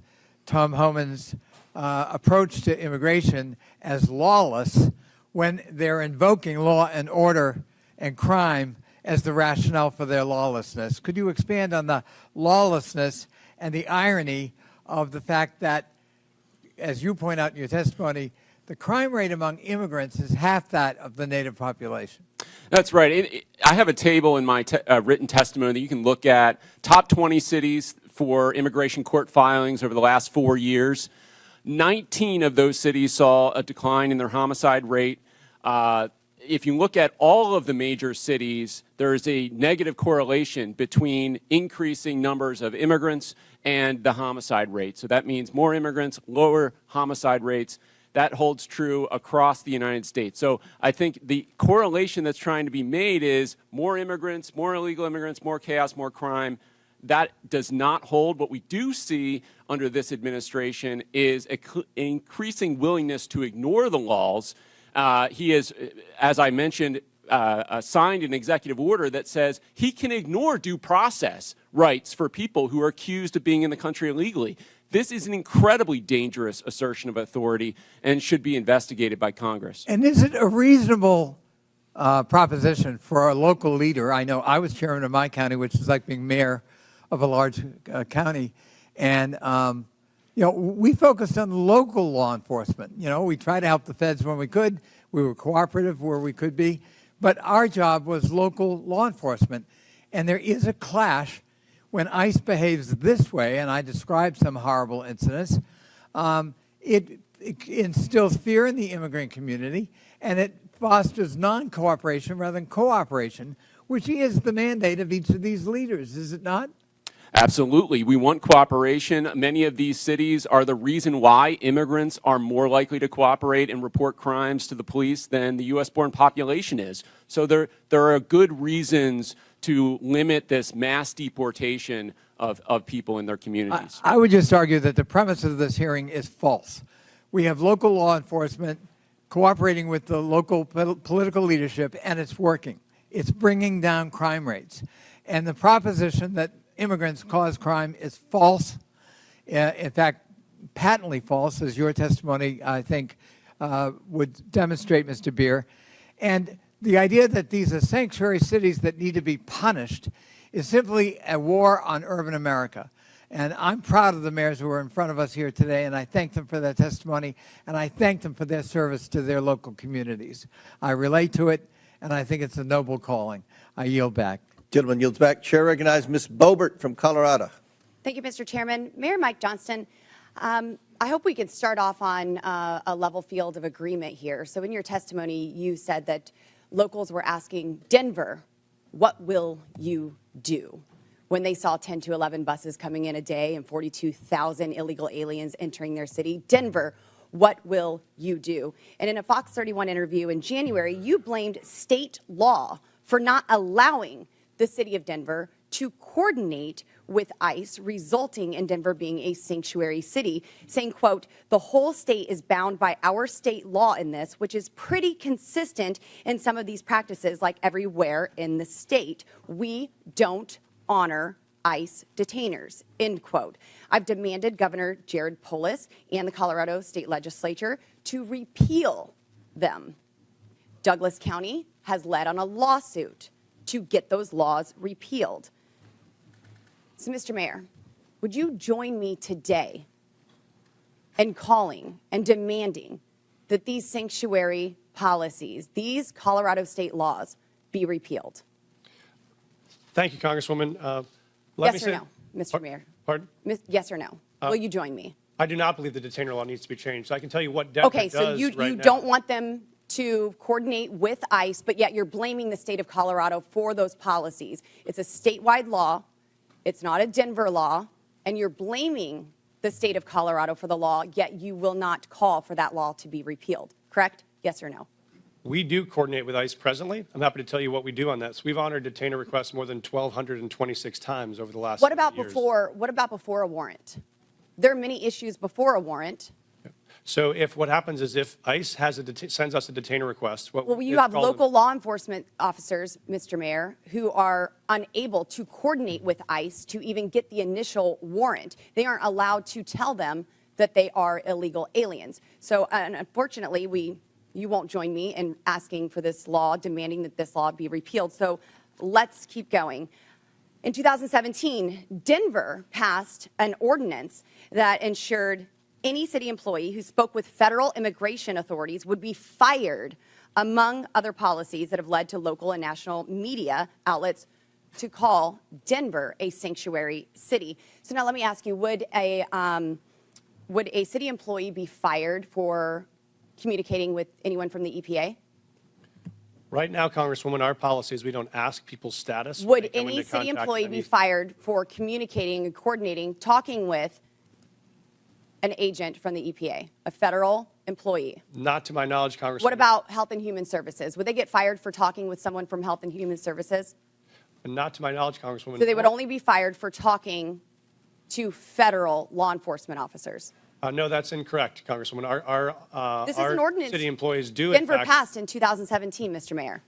Tom Homan's approach to immigration as lawless when they're invoking law and order and crime as the rationale for their lawlessness. Could you expand on the lawlessness and the irony of the fact that, as you point out in your testimony, the crime rate among immigrants is half that of the native population? That's right. I have a table in my written testimony that you can look at. Top 20 cities for immigration court filings over the last 4 years. 19 of those cities saw a decline in their homicide rate. If you look at all of the major cities, there is a negative correlation between increasing numbers of immigrants and the homicide rate. So that means more immigrants, lower homicide rates. That holds true across the United States. So I think the correlation that's trying to be made is more immigrants, more illegal immigrants, more chaos, more crime. That does not hold. What we do see under this administration is an increasing willingness to ignore the laws. He is, as I mentioned, signed an executive order that says he can ignore due process rights for people who are accused of being in the country illegally. This is an incredibly dangerous assertion of authority and should be investigated by Congress. And is it a reasonable proposition for a local leader? I know I was chairman of my county, which is like being mayor of a large county, and You know, we focused on local law enforcement. You know, we tried to help the feds when we could. We were cooperative where we could be. But our job was local law enforcement. And there is a clash when ICE behaves this way, and I described some horrible incidents. It instills fear in the immigrant community, and it fosters non-cooperation rather than cooperation, which is the mandate of each of these leaders, is it not? Absolutely. We want cooperation. Many of these cities are the reason why immigrants are more likely to cooperate and report crimes to the police than the U.S.-born population is. So there are good reasons to limit this mass deportation of people in their communities. I would just argue that the premise of this hearing is false. We have local law enforcement cooperating with the local political leadership, and it's working. It's bringing down crime rates. And the proposition that immigrants cause crime is false. In fact, patently false, as your testimony, I think, would demonstrate, Mr. Beer. And the idea that these are sanctuary cities that need to be punished is simply a war on urban America. And I'm proud of the mayors who are in front of us here today, and I thank them for their testimony, and I thank them for their service to their local communities. I relate to it, and I think it's a noble calling. I yield back. Gentleman yields back. Chair recognizes Ms. Boebert from Colorado. Thank you, Mr. Chairman. Mayor Mike Johnston, I hope we can start off on a level field of agreement here. So in your testimony, you said that locals were asking Denver, what will you do? When they saw 10 to 11 buses coming in a day and 42,000 illegal aliens entering their city. Denver, what will you do? And in a Fox 31 interview in January, you blamed state law for not allowing the city of Denver to coordinate with ICE, resulting in Denver being a sanctuary city, saying, quote, the whole state is bound by our state law in this, which is pretty consistent in some of these practices, like everywhere in the state. We don't honor ICE detainers, end quote. I've demanded Governor Jared Polis and the Colorado State Legislature to repeal them. Douglas County has led on a lawsuit to get those laws repealed. So, Mr. Mayor, would you join me today in calling and demanding that these sanctuary policies, these Colorado state laws, be repealed? Thank you, Congresswoman. Yes or no, Mr. Mayor? Pardon? Yes or no? Will you join me? I do not believe the detainer law needs to be changed. I can tell you what Denver does so you now. don't want them to coordinate with ICE, but yet you're blaming the state of Colorado for those policies. It's a statewide law. It's not a Denver law. And you're blaming the state of Colorado for the law, yet you will not call for that law to be repealed. Correct? Yes or no? We do coordinate with ICE presently. I'm happy to tell you what we do on that. So we've honored detainer requests more than 1,226 times over the last What about years. before a warrant? There are many issues before a warrant. So what happens is if ICE sends us a detainer request, You have local law enforcement officers, Mr. Mayor, who are unable to coordinate with ICE to even get the initial warrant. They aren't allowed to tell them that they are illegal aliens. So unfortunately, you won't join me in asking for this law, demanding that this law be repealed. So let's keep going. In 2017, Denver passed an ordinance that ensured any city employee who spoke with federal immigration authorities would be fired, among other policies that have led to local and national media outlets to call Denver a sanctuary city. So now let me ask you, would a city employee be fired for communicating with anyone from the EPA? Right now, Congresswoman, our policy is we don't ask people's status. Would any city employee be fired for communicating and coordinating, talking with an agent from the EPA, a federal employee? Not to my knowledge, Congresswoman. What about Health and Human Services? Would they get fired for talking with someone from Health and Human Services? Not to my knowledge, Congresswoman. So they would only be fired for talking to federal law enforcement officers? No, that's incorrect, Congresswoman. This is an ordinance city employees do, Denver in fact, passed in 2017, Mr. Mayor.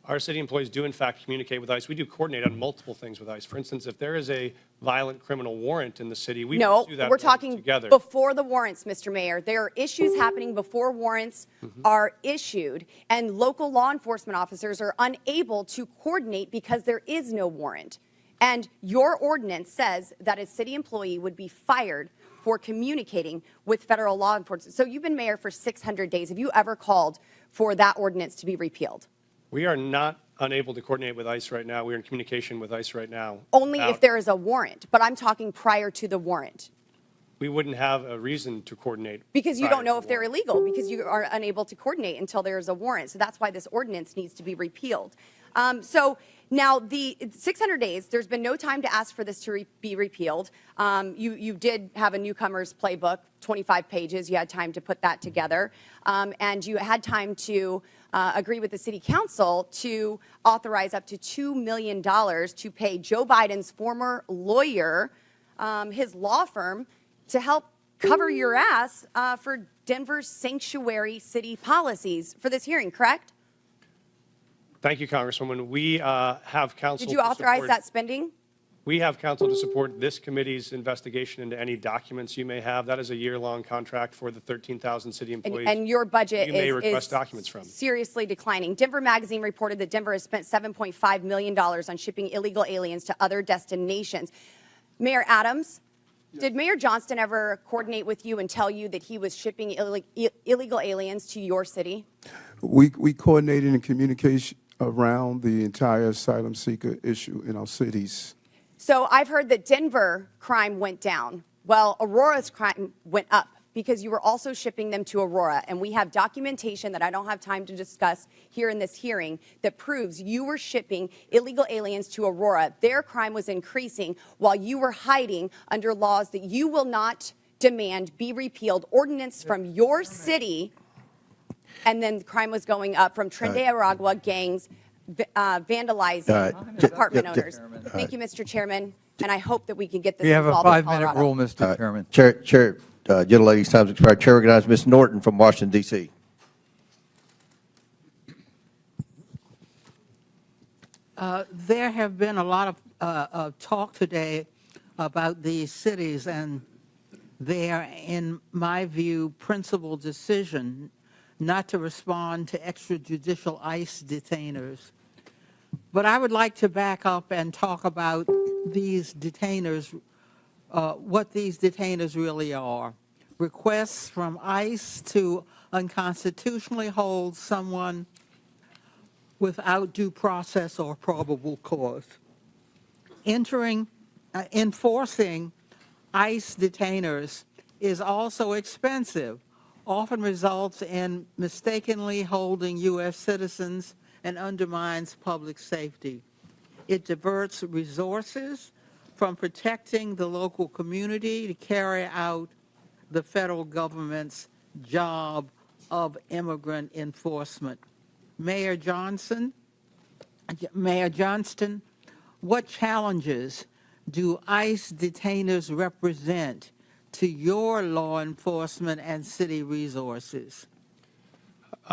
Our city employees do, in fact, communicate with ICE. We do coordinate on multiple things with ICE. For instance, if there is a violent criminal warrant in the city, we pursue that we're talking together. Before the warrants, Mr. Mayor. There are issues happening before warrants are issued, and local law enforcement officers are unable to coordinate because there is no warrant. And your ordinance says that a city employee would be fired for communicating with federal law enforcement. So you've been mayor for 600 days. Have you ever called for that ordinance to be repealed? We are not unable to coordinate with ICE right now. We're in communication with ICE right now. Only if there is a warrant, but I'm talking prior to the warrant. We wouldn't have a reason to coordinate. Because you prior don't know to if they're illegal, because you are unable to coordinate until there is a warrant. So that's why this ordinance needs to be repealed. So now the 600 days, there's been no time to ask for this to be repealed. You did have a newcomer's playbook, 25 pages. You had time to put that together. And you had time to agree with the city council to authorize up to $2 million to pay Joe Biden's former lawyer, his law firm, to help cover your ass for Denver's sanctuary city policies for this hearing, correct? Thank you, Congresswoman. We have counsel. Did you authorize support, that spending? We have counsel to support this committee's investigation into any documents you may have. That is a year-long contract for the 13,000 city employees. And your budget you may is request documents from. seriously declining. Denver Magazine reported that Denver has spent $7.5 million on shipping illegal aliens to other destinations. Mayor Adams, did Mayor Johnston ever coordinate with you and tell you that he was shipping illegal aliens to your city? We coordinated in communication around the entire asylum seeker issue in our cities. So I've heard that Denver crime went down. Well, Aurora's crime went up because you were also shipping them to Aurora. And we have documentation that I don't have time to discuss here in this hearing that proves you were shipping illegal aliens to Aurora. Their crime was increasing while you were hiding under laws that you will not demand be repealed, ordinance from your city. And then crime was going up from Tren de Aragua gangs vandalizing apartment owners. Thank you, Mr. Chairman, and I hope that we can get this We have a resolved in 5-minute Colorado. rule, Mr. Chairman. Chair, gentlelady's time's expired. Chair recognizes Ms. Norton from Washington, D.C. There have been a lot of talk today about these cities and their, in my view, principal decision not to respond to extrajudicial ICE detainers. But I would like to back up and talk about these detainers, what these detainers really are. Requests from ICE to unconstitutionally hold someone without due process or probable cause. Enforcing ICE detainers is also expensive, often results in mistakenly holding U.S. citizens and undermines public safety. It diverts resources from protecting the local community to carry out the federal government's job of immigrant enforcement. Mayor Johnston, what challenges do ICE detainers represent to your law enforcement and city resources?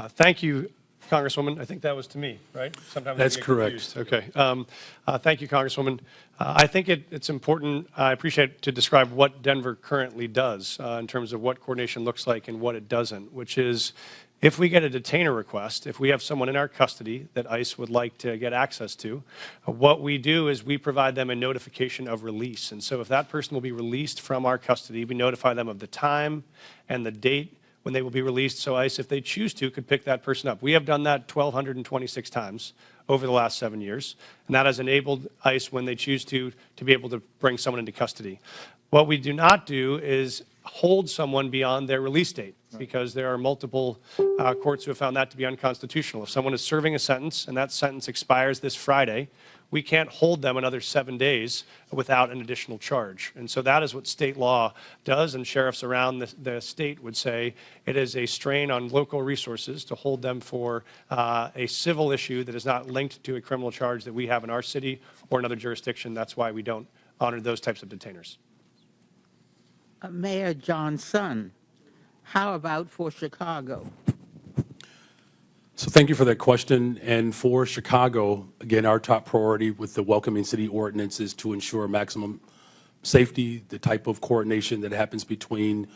Thank you, Congresswoman. I think that was to me, right? Sometimes That's I get correct. confused. Okay. Thank you, Congresswoman. I think it's important, I appreciate to describe what Denver currently does in terms of what coordination looks like and what it doesn't, which is if we get a detainer request, if we have someone in our custody that ICE would like to get access to, what we do is we provide them a notification of release. And so if that person will be released from our custody, we notify them of the time and the date when they will be released, so ICE, if they choose to, could pick that person up. We have done that 1,226 times over the last 7 years, and that has enabled ICE, when they choose to be able to bring someone into custody. What we do not do is hold someone beyond their release date, because there are multiple courts who have found that to be unconstitutional. If someone is serving a sentence and that sentence expires this Friday, we can't hold them another 7 days without an additional charge. And so that is what state law does, and sheriffs around the state would say it is a strain on local resources to hold them for a civil issue that is not linked to a criminal charge that we have in our city or another jurisdiction. That's why we don't honor those types of detainers. Mayor Johnston, how about for Chicago? So thank you for that question. And for Chicago, again, our top priority with the Welcoming City Ordinance is to ensure maximum safety. The type of coordination that happens between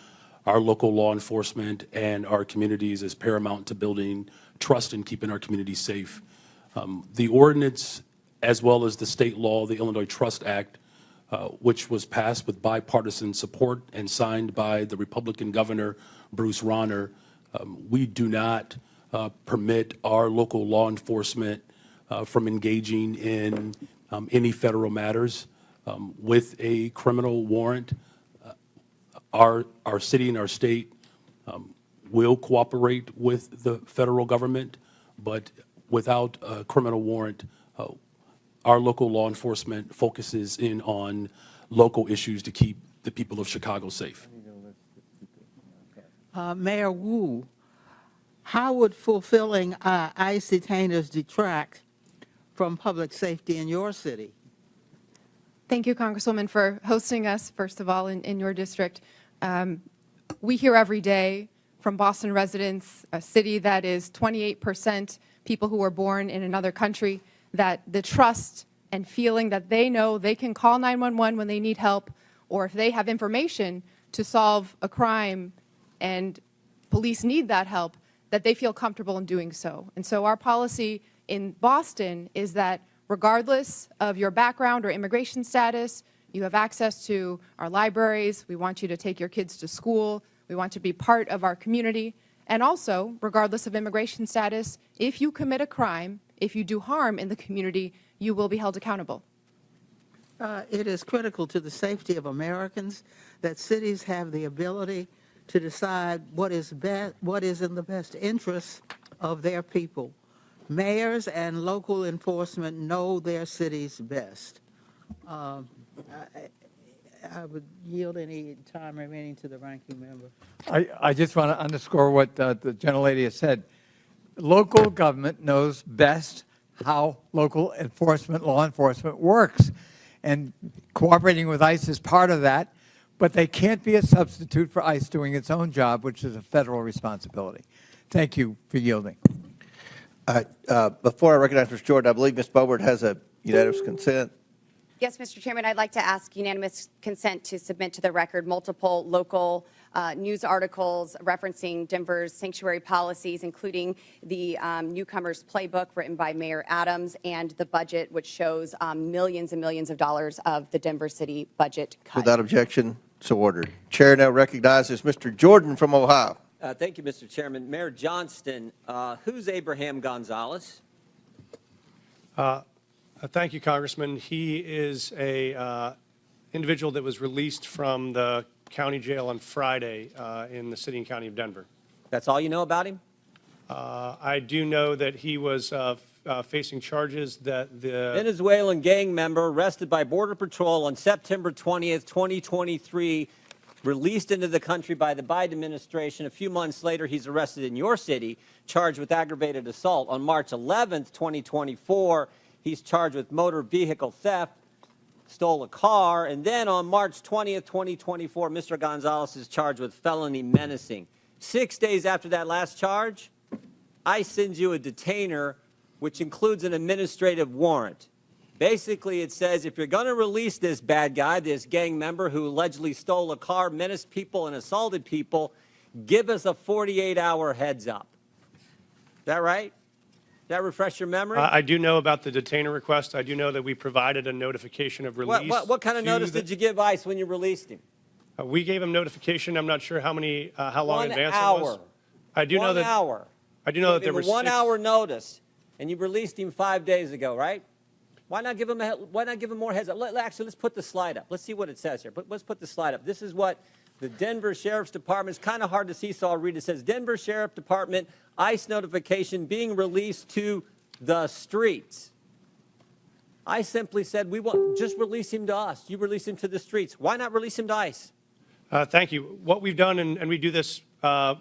our local law enforcement and our communities is paramount to building trust and keeping our communities safe. The ordinance, as well as the state law, the Illinois Trust Act, which was passed with bipartisan support and signed by the Republican Governor Bruce Rauner, we do not permit our local law enforcement from engaging in any federal matters. With a criminal warrant, our city and our state will cooperate with the federal government, but without a criminal warrant, our local law enforcement focuses in on local issues to keep the people of Chicago safe. Mayor Wu, how would fulfilling ICE detainers detract from public safety in your city? Thank you, Congresswoman, for hosting us, first of all, in your district. We hear every day from Boston residents, a city that is 28% people who were born in another country, that the trust and feeling that they know they can call 911 when they need help, or if they have information to solve a crime and police need that help, that they feel comfortable in doing so. And so our policy in Boston is that regardless of your background or immigration status, you have access to our libraries. We want you to take your kids to school. We want you to be part of our community. And also, regardless of immigration status, if you commit a crime, if you do harm in the community, you will be held accountable. It is critical to the safety of Americans that cities have the ability to decide what is in the best interest of their people. Mayors and local enforcement know their cities best. I would yield any time remaining to the ranking member. I just want to underscore what the gentlelady has said. Local government knows best how local enforcement, law enforcement works. And cooperating with ICE is part of that, but they can't be a substitute for ICE doing its own job, which is a federal responsibility. Thank you for yielding. Before I recognize Mr. Jordan, I believe Ms. Boebert has a unanimous consent. Yes, Mr. Chairman, I'd like to ask unanimous consent to submit to the record multiple local news articles referencing Denver's sanctuary policies, including the Newcomers Playbook written by Mayor Adams and the budget, which shows millions and millions of dollars of the Denver city budget cut. Without objection, so ordered. Chair now recognizes Mr. Jordan from Ohio. Thank you, Mr. Chairman. Mayor Johnston, who's Abraham Gonzalez? Thank you, Congressman. He is a individual that was released from the county jail on Friday in the city and county of Denver. That's all you know about him? I do know that he was facing charges that the Venezuelan gang member arrested by Border Patrol on September 20th, 2023, released into the country by the Biden administration. A few months later, he's arrested in your city, charged with aggravated assault. On March 11th, 2024, he's charged with motor vehicle theft, stole a car, and then on March 20th, 2024, Mr. Gonzalez is charged with felony menacing. 6 days after that last charge, ICE sends you a detainer, which includes an administrative warrant. Basically, it says if you're going to release this bad guy, this gang member who allegedly stole a car, menaced people, and assaulted people, give us a 48-hour heads up. Is that right? Does that refresh your memory? I do know about the detainer request. I do know that we provided a notification of release. What kind of notice did you give ICE when you released him? We gave him notification. I'm not sure how long in advance 1 hour. it was. I do know that. 1 hour. I do know that there was were 1 hour notice, and you released him 5 days ago, right? Why not give him more heads up? Actually, let's put the slide up. Let's see what it says here. Let's put the slide up. This is what the Denver Sheriff's Department, it's kind of hard to see, so I'll read it. It says, Denver Sheriff Department, ICE notification being released to the streets. I simply said, just release him to us. You release him to the streets. Why not release him to ICE? Thank you. What we've done, and we do this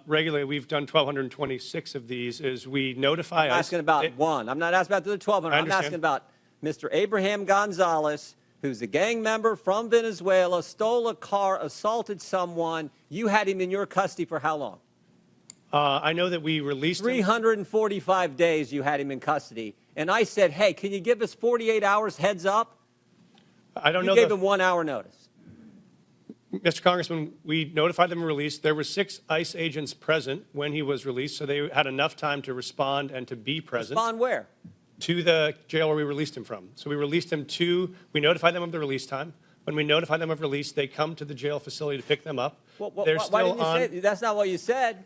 regularly, we've done 1,226 of these, is we notify I'm ICE. asking about one. I'm not asking about the other 1,200. I'm asking about Mr. Abraham Gonzalez, who's a gang member from Venezuela, stole a car, assaulted someone. You had him in your custody for how long? I know that we released him. 345 days you had him in custody. And I said, hey, can you give us 48 hours heads up? I don't know. You gave him 1 hour notice. Mr. Congressman, we notified them of release. There were 6 ICE agents present when he was released, so they had enough time to respond and to be present. Respond where? To the jail where we released him from. So we released him we notified them of the release time. When we notify them of release, they come to the jail facility to pick them up. Why They're still didn't you on. say that's not what you said?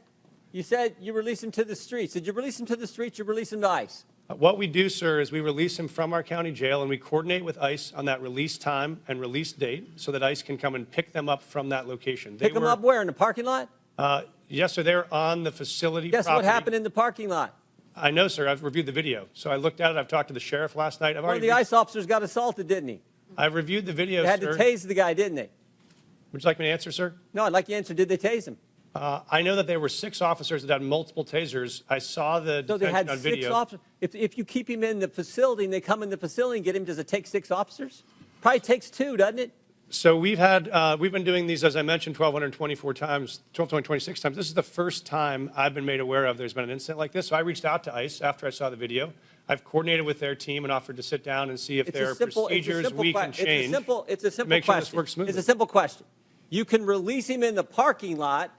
You said you release them to the streets. Did you release them to the streets? You release them to ICE? What we do, sir, is we release them from our county jail, and we coordinate with ICE on that release time and release date so that ICE can come and pick them up from that location. Pick them up where? In the parking lot? Yes, sir. They're on the facility Guess property. what happened in the parking lot? I know, sir. I've reviewed the video. So I looked at it. I've talked to the sheriff last night. One of the ICE officers got assaulted, didn't he? I've reviewed the video, They had sir. to tase the guy, didn't they? Would you like me to answer, sir? No, I'd like you to answer. Did they tase him? I know that there were 6 officers that had multiple tasers. I saw the So they detention had on 6 video. officers. If you keep him in the facility and they come in the facility and get him, does it take 6 officers? Probably takes 2, doesn't it? So we've been doing these, as I mentioned, 1,224 times, 1,226 times. This is the first time I've been made aware of there's been an incident like this. So I reached out to ICE after I saw the video. I've coordinated with their team and offered to sit down and see if there are procedures we can change. It's a simple to make sure question. this works smoothly. It's a simple question. You can release him in the parking lot,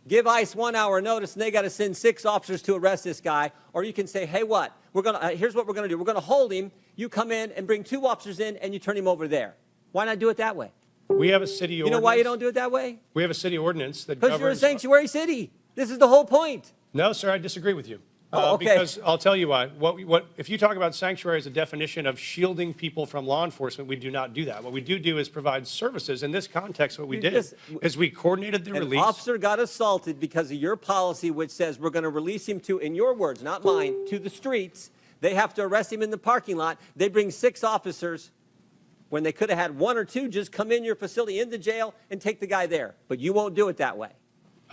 give ICE 1 hour notice, and they got to send 6 officers to arrest this guy. Or you can say, hey, what? Here's what we're going to do. We're going to hold him. You come in and bring 2 officers in, and you turn him over there. Why not do it that way? We have a city ordinance. You know why you don't do it that way? We have a city ordinance that Because governs. you're a sanctuary city. This is the whole point. No, sir, I disagree with you. Oh, okay. Because I'll tell you why. If you talk about sanctuary as a definition of shielding people from law enforcement, we do not do that. What we do is provide services. In this context, what we did is we coordinated the An release. officer got assaulted because of your policy, which says we're going to release him to, in your words, not mine, to the streets. They have to arrest him in the parking lot. They bring 6 officers when they could have had 1 or 2 just come in your facility, in the jail, and take the guy there. But you won't do it that way.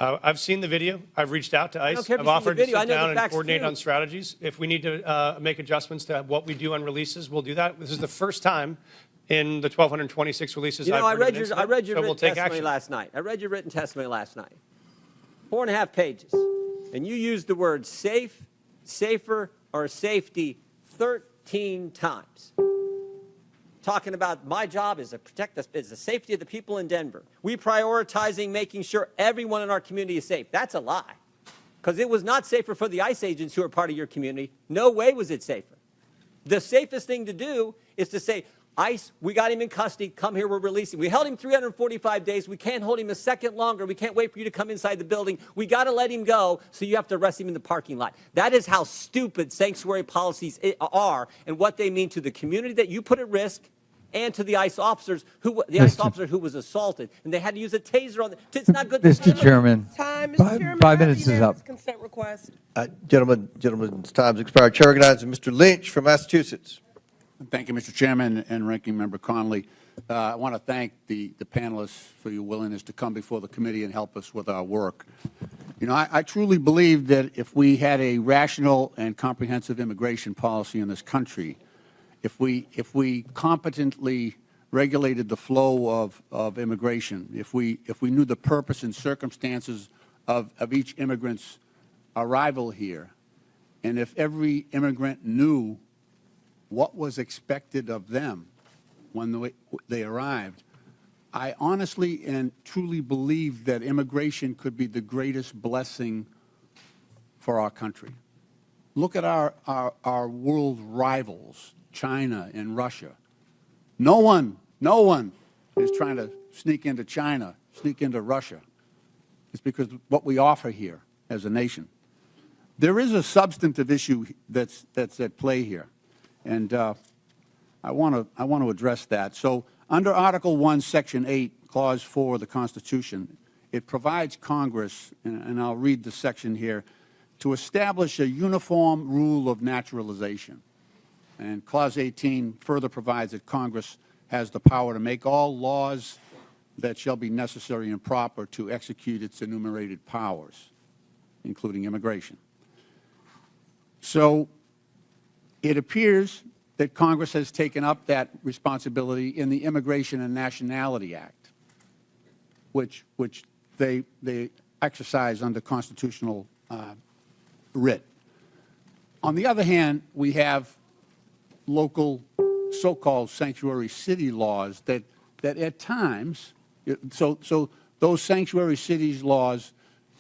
I've seen the video. I've reached out to ICE. care if I've you've seen offered the to video. I sit know the down and facts, coordinate too. on strategies. If we need to make adjustments to what we do on releases, we'll do that. This is the first time in the 1,226 releases You know, I've I heard read of your, an I read your incident, so we'll written take testimony action. last night. I read your written testimony last night. 4.5 pages. And you used the word safe, safer, or safety 13 times. Talking about my job is to protect the safety of the people in Denver. We prioritizing making sure everyone in our community is safe. That's a lie. Because it was not safer for the ICE agents who are part of your community. No way was it safer. The safest thing to do is to say, ICE, we got him in custody. Come here, we're releasing. We held him 345 days. We can't hold him a second longer. We can't wait for you to come inside the building. We got to let him go, so you have to arrest him in the parking lot. That is how stupid sanctuary policies are and what they mean to the community that you put at risk and to the ICE officers ICE officer who was assaulted, and they had to use a taser on them. It's not good. Mr. Chairman, Time, Mr. Chairman. 5 minutes is up. Consent request. Gentlemen's time's expired. Chair recognizes Mr. Lynch from Massachusetts. Thank you, Mr. Chairman and Ranking Member Connolly. I want to thank the panelists for your willingness to come before the committee and help us with our work. You know, I truly believe that if we had a rational and comprehensive immigration policy in this country, if we competently regulated the flow of immigration, if we knew the purpose and circumstances of each immigrant's arrival here, and if every immigrant knew what was expected of them when they arrived, I honestly and truly believe that immigration could be the greatest blessing for our country. Look at our world rivals, China and Russia. No one is trying to sneak into China, sneak into Russia. It's because of what we offer here as a nation. There is a substantive issue that's at play here. And I want to address that. So under Article 1, Section 8, Clause 4 of the Constitution, it provides Congress, and I'll read the section here, to establish a uniform rule of naturalization. And Clause 18 further provides that Congress has the power to make all laws that shall be necessary and proper to execute its enumerated powers, including immigration. So it appears that Congress has taken up that responsibility in the Immigration and Nationality Act, which they exercise under constitutional writ. On the other hand, we have local so-called sanctuary city laws that at times, so those sanctuary cities laws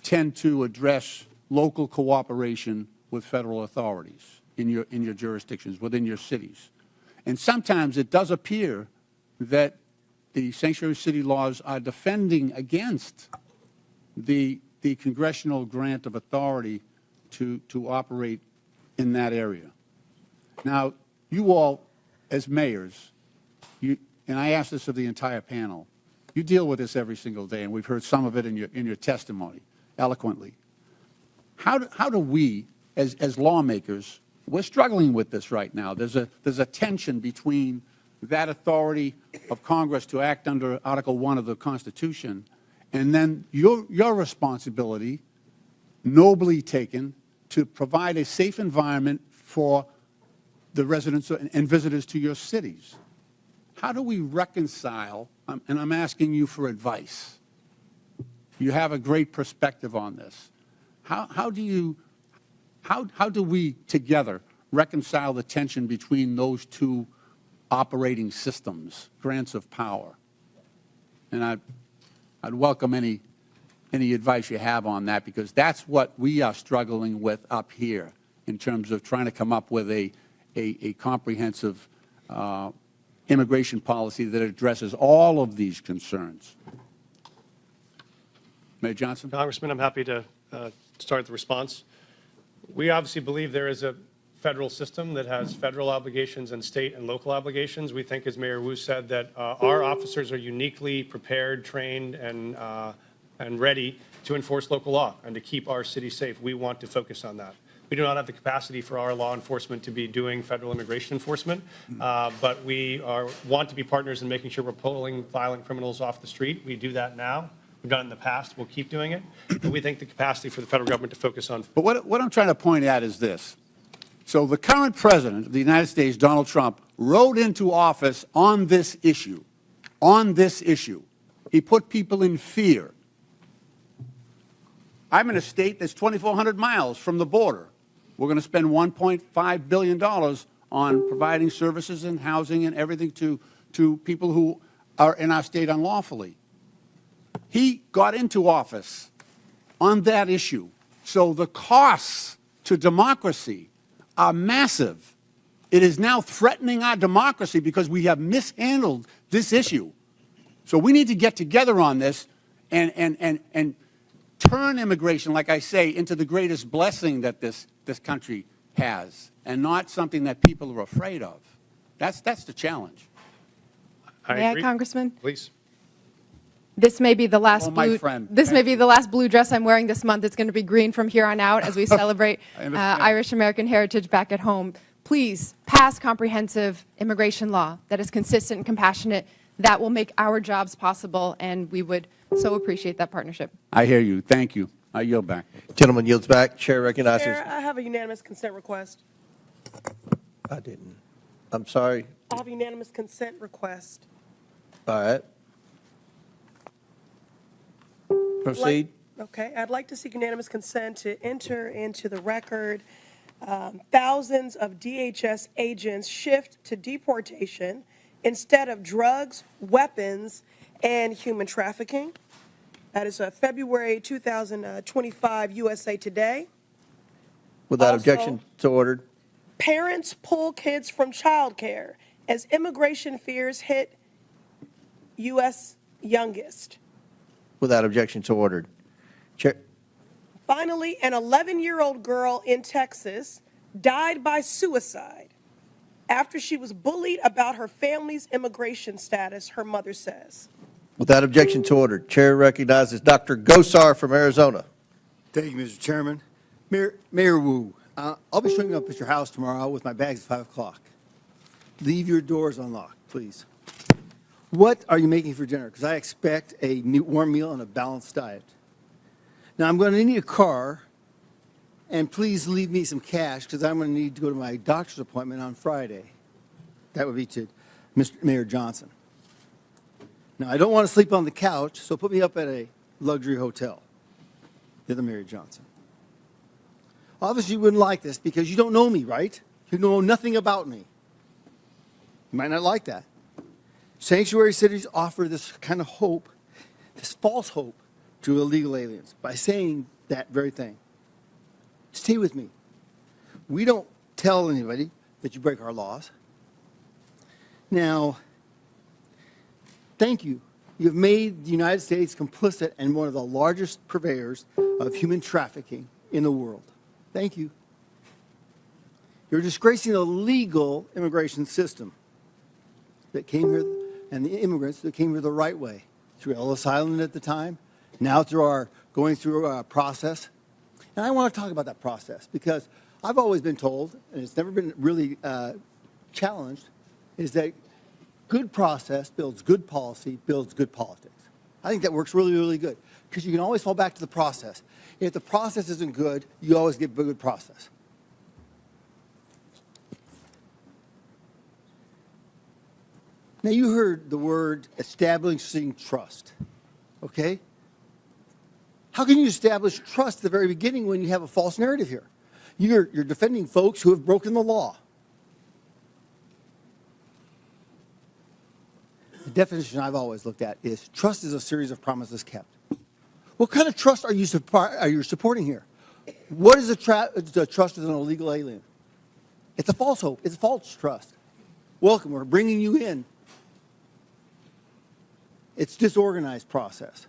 tend to address local cooperation with federal authorities in your jurisdictions, within your cities. And sometimes it does appear that the sanctuary city laws are defending against the congressional grant of authority to operate in that area. Now, you all, as mayors, and I ask this of the entire panel, you deal with this every single day, and we've heard some of it in your testimony eloquently. How do we, as lawmakers, we're struggling with this right now. There's a tension between that authority of Congress to act under Article 1 of the Constitution, and then your responsibility, nobly taken, to provide a safe environment for the residents and visitors to your cities. How do we reconcile, and I'm asking you for advice. You have a great perspective on this. How do we together reconcile the tension between those two operating systems, grants of power? And I'd welcome any advice you have on that, because that's what we are struggling with up here in terms of trying to come up with a comprehensive immigration policy that addresses all of these concerns. Mayor Johnson? Congressman, I'm happy to start the response. We obviously believe there is a federal system that has federal obligations and state and local obligations. We think, as Mayor Wu said, that our officers are uniquely prepared, trained, and ready to enforce local law and to keep our city safe. We want to focus on that. We do not have the capacity for our law enforcement to be doing federal immigration enforcement, but we want to be partners in making sure we're pulling violent criminals off the street. We do that now. We've done it in the past. We'll keep doing it. And we think the capacity for the federal government to focus on. But what I'm trying to point at is this. So the current president of the United States, Donald Trump, rode into office on this issue. On this issue. He put people in fear. I'm in a state that's 2,400 miles from the border. We're going to spend $1.5 billion on providing services and housing and everything to people who are in our state unlawfully. He got into office on that issue. So the costs to democracy are massive. It is now threatening our democracy because we have mishandled this issue. So we need to get together on this and turn immigration, like I say, into the greatest blessing that this country has, and not something that people are afraid of. That's the challenge. May I, Congressman? Please. This may be the last Oh, my blue. friend. This may be the last blue dress I'm wearing this month. It's going to be green from here on out as we celebrate Irish American heritage back at home. Please pass comprehensive immigration law that is consistent and compassionate. That will make our jobs possible, and we would so appreciate that partnership. I hear you. Thank you. I yield back. Gentleman yields back. Chair recognizes. Chair, I have a unanimous consent request. I didn't. I'm sorry. I have a unanimous consent request. All right. Proceed. Okay, I'd like to seek unanimous consent to enter into the record thousands of DHS agents shift to deportation instead of drugs, weapons, and human trafficking. That is February 2025 USA Today. Without Also, objection, so ordered. Parents pull kids from childcare as immigration fears hit U.S. youngest. Without objection, so ordered. Chair. Finally, an 11-year-old girl in Texas died by suicide after she was bullied about her family's immigration status, her mother says. Without objection, so ordered. Chair recognizes Dr. Gosar from Arizona. Thank you, Mr. Chairman. Mayor Wu, I'll be showing up at your house tomorrow with my bags at 5 o'clock. Leave your doors unlocked, please. What are you making for dinner? Because I expect a warm meal and a balanced diet. Now, I'm going to need a car, and please leave me some cash because I'm going to need to go to my doctor's appointment on Friday. That would be to Mr. Mayor Johnson. Now, I don't want to sleep on the couch, so put me up at a luxury hotel. You're the Mayor Johnson. Obviously, you wouldn't like this because you don't know me, right? You know nothing about me. You might not like that. Sanctuary cities offer this kind of hope, this false hope, to illegal aliens by saying that very thing. Stay with me. We don't tell anybody that you break our laws. Now, Thank you. You've made the United States complicit and one of the largest purveyors of human trafficking in the world. Thank you. You're disgracing the legal immigration system that came here and the immigrants that came here the right way, through Ellis Island at the time, now through going through a process. And I want to talk about that process because I've always been told, and it's never been really challenged, is that good process builds good policy, builds good politics. I think that works really, really good because you can always fall back to the process. If the process isn't good, you always get a good process. Now, you heard the word establishing trust, okay? How can you establish trust at the very beginning when you have a false narrative here? You're defending folks who have broken the law. The definition I've always looked at is trust is a series of promises kept. What kind of trust are you supporting here? What is the trust with an illegal alien? It's a false hope. It's a false trust. Welcome, we're bringing you in. It's disorganized process.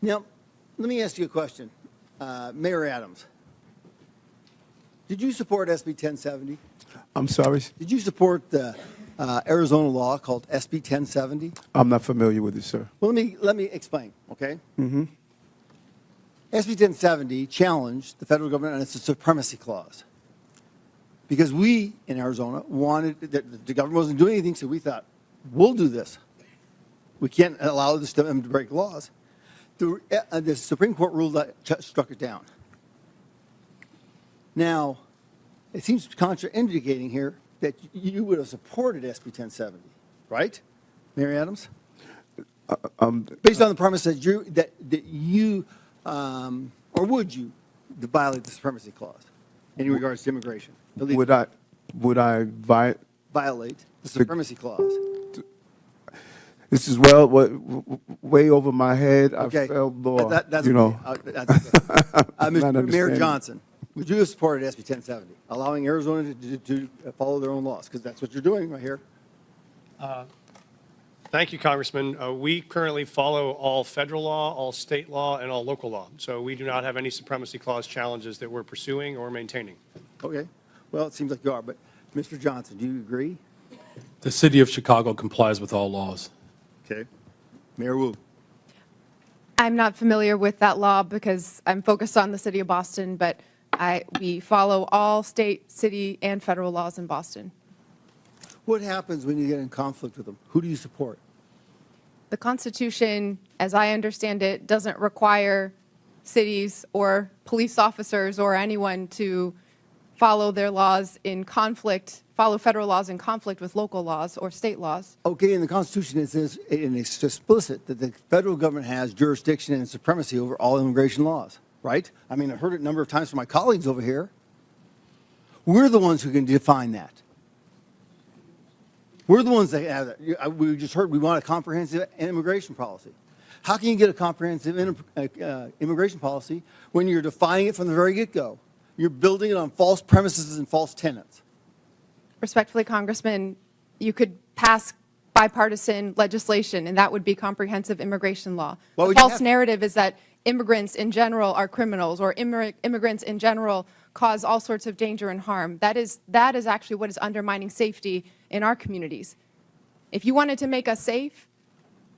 Now, let me ask you a question. Mayor Adams, did you support SB 1070? I'm sorry? Did you support the Arizona law called SB 1070? I'm not familiar with it, sir. Well, let me explain, okay? Mm-hmm. SB 1070 challenged the federal government on its supremacy clause. Because we, in Arizona, wanted, the government wasn't doing anything, so we thought, we'll do this. We can't allow them to break laws. The Supreme Court ruled that struck it down. Now, it seems contraindicating here that you would have supported SB 1070, right, Mayor Adams? Based on the premise that you or would you violate the supremacy clause in regards to immigration? Would I violate the supremacy clause? This is way over my head. Okay. I felt law. That's you know. okay. Mr. Mayor Johnson, would you have supported SB 1070, allowing Arizona to follow their own laws? Because that's what you're doing right here. Thank you, Congressman. We currently follow all federal law, all state law, and all local law. So we do not have any supremacy clause challenges that we're pursuing or maintaining. Okay. Well, it seems like you are. But, Mr. Johnson, do you agree? The city of Chicago complies with all laws. Okay. Mayor Wu. I'm not familiar with that law because I'm focused on the city of Boston, but we follow all state, city, and federal laws in Boston. What happens when you get in conflict with them? Who do you support? The Constitution, as I understand it, doesn't require cities or police officers or anyone to follow their laws in conflict, follow federal laws in conflict with local laws or state laws. Okay, in the Constitution it says, and it's explicit, that the federal government has jurisdiction and supremacy over all immigration laws, right? I mean, I've heard it a number of times from my colleagues over here. We're the ones who can define that. We're the ones that have it. We just heard we want a comprehensive immigration policy. How can you get a comprehensive immigration policy when you're defining it from the very get-go? You're building it on false premises and false tenets. Respectfully, Congressman, you could pass bipartisan legislation, and that would be comprehensive immigration law. Well, the false narrative is that immigrants in general are criminals, or immigrants in general cause all sorts of danger and harm. That is actually what is undermining safety in our communities. If you wanted to make us safe,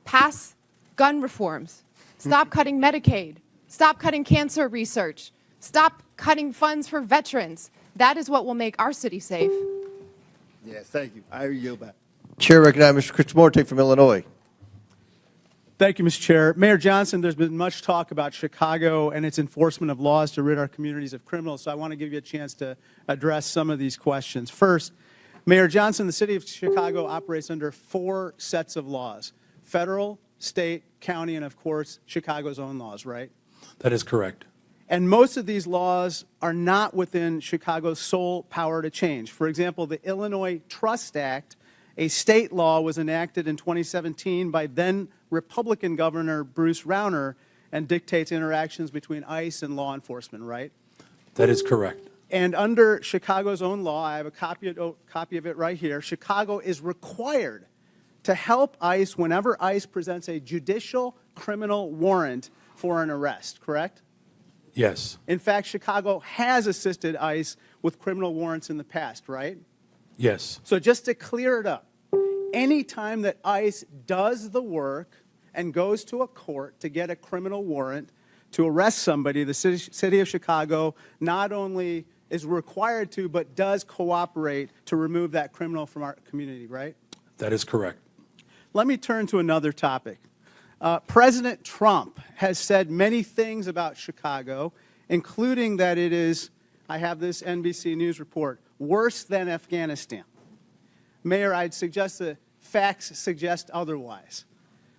pass gun reforms. Stop cutting Medicaid. Stop cutting cancer research. Stop cutting funds for veterans. That is what will make our city safe. Yes, thank you. I yield back. Chair recognizes Mr. Krishnamurti from Illinois. Thank you, Mr. Chair. Mayor Johnson, there's been much talk about Chicago and its enforcement of laws to rid our communities of criminals, so I want to give you a chance to address some of these questions. First, Mayor Johnson, the city of Chicago operates under 4 sets of laws: federal, state, county, and of course, Chicago's own laws, right? That is correct. And most of these laws are not within Chicago's sole power to change. For example, the Illinois Trust Act, a state law, was enacted in 2017 by then Republican Governor Bruce Rauner and dictates interactions between ICE and law enforcement, right? That is correct. And under Chicago's own law, I have a copy of it right here, Chicago is required to help ICE whenever ICE presents a judicial criminal warrant for an arrest, correct? Yes. In fact, Chicago has assisted ICE with criminal warrants in the past, right? Yes. So just to clear it up, anytime that ICE does the work and goes to a court to get a criminal warrant to arrest somebody, the city of Chicago not only is required to, but does cooperate to remove that criminal from our community, right? That is correct. Let me turn to another topic. President Trump has said many things about Chicago, including that it is, I have this NBC News report, worse than Afghanistan. Mayor, I'd suggest the facts suggest otherwise.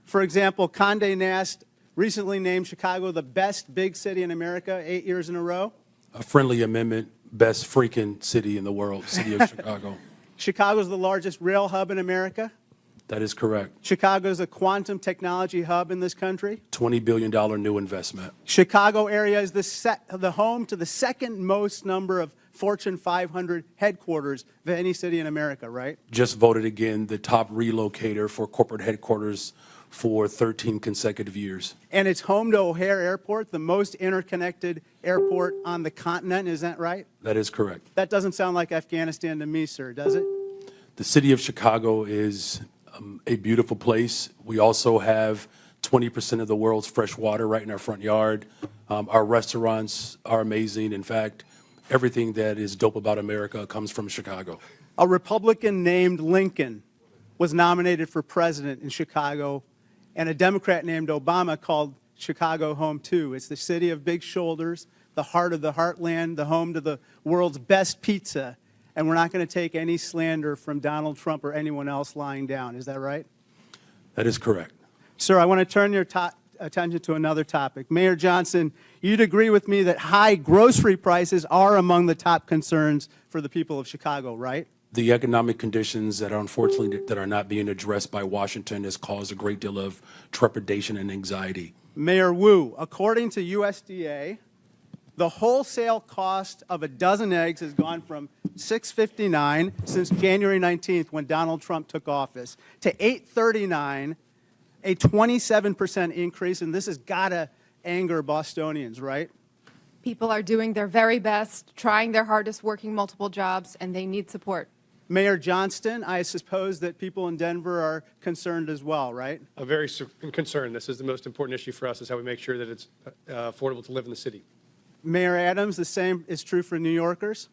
For example, Condé Nast recently named Chicago the best big city in America 8 years in a row. A friendly amendment, best freaking city in the world, city of Chicago. Chicago's the largest rail hub in America. That is correct. Chicago's a quantum technology hub in this country. $20 billion new investment. Chicago area is the home to the second most number of Fortune 500 headquarters of any city in America, right? Just voted again the top relocator for corporate headquarters for 13 consecutive years. And it's home to O'Hare Airport, the most interconnected airport on the continent, is that right? That is correct. That doesn't sound like Afghanistan to me, sir, does it? The city of Chicago is a beautiful place. We also have 20% of the world's fresh water right in our front yard. Our restaurants are amazing. In fact, everything that is dope about America comes from Chicago. A Republican named Lincoln was nominated for president in Chicago, and a Democrat named Obama called Chicago home too. It's the city of big shoulders, the heart of the heartland, the home to the world's best pizza. And we're not going to take any slander from Donald Trump or anyone else lying down. Is that right? That is correct. Sir, I want to turn your attention to another topic. Mayor Johnson, you'd agree with me that high grocery prices are among the top concerns for the people of Chicago, right? The economic conditions that are unfortunately that are not being addressed by Washington has caused a great deal of trepidation and anxiety. Mayor Wu, according to USDA, the wholesale cost of a dozen eggs has gone from $6.59 since January 19th when Donald Trump took office to $8.39, a 27% increase, and this has got to anger Bostonians, right? People are doing their very best, trying their hardest, working multiple jobs, and they need support. Mayor Johnston, I suppose that people in Denver are concerned as well, right? Very concerned. This is the most important issue for us, is how we make sure that it's affordable to live in the city. Mayor Adams, the same is true for New Yorkers?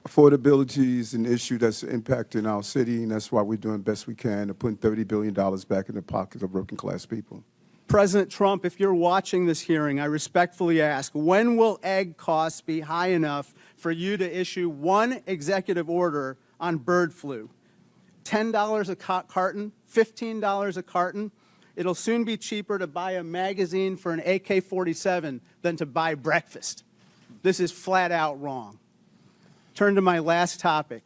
Affordability is an issue that's impacting our city, and that's why we're doing the best we can to put $30 billion back in the pockets of working class people. President Trump, if you're watching this hearing, I respectfully ask, when will egg costs be high enough for you to issue one executive order on bird flu? $10 a carton, $15 a carton? It'll soon be cheaper to buy a magazine for an AK-47 than to buy breakfast. This is flat out wrong. Turn to my last topic.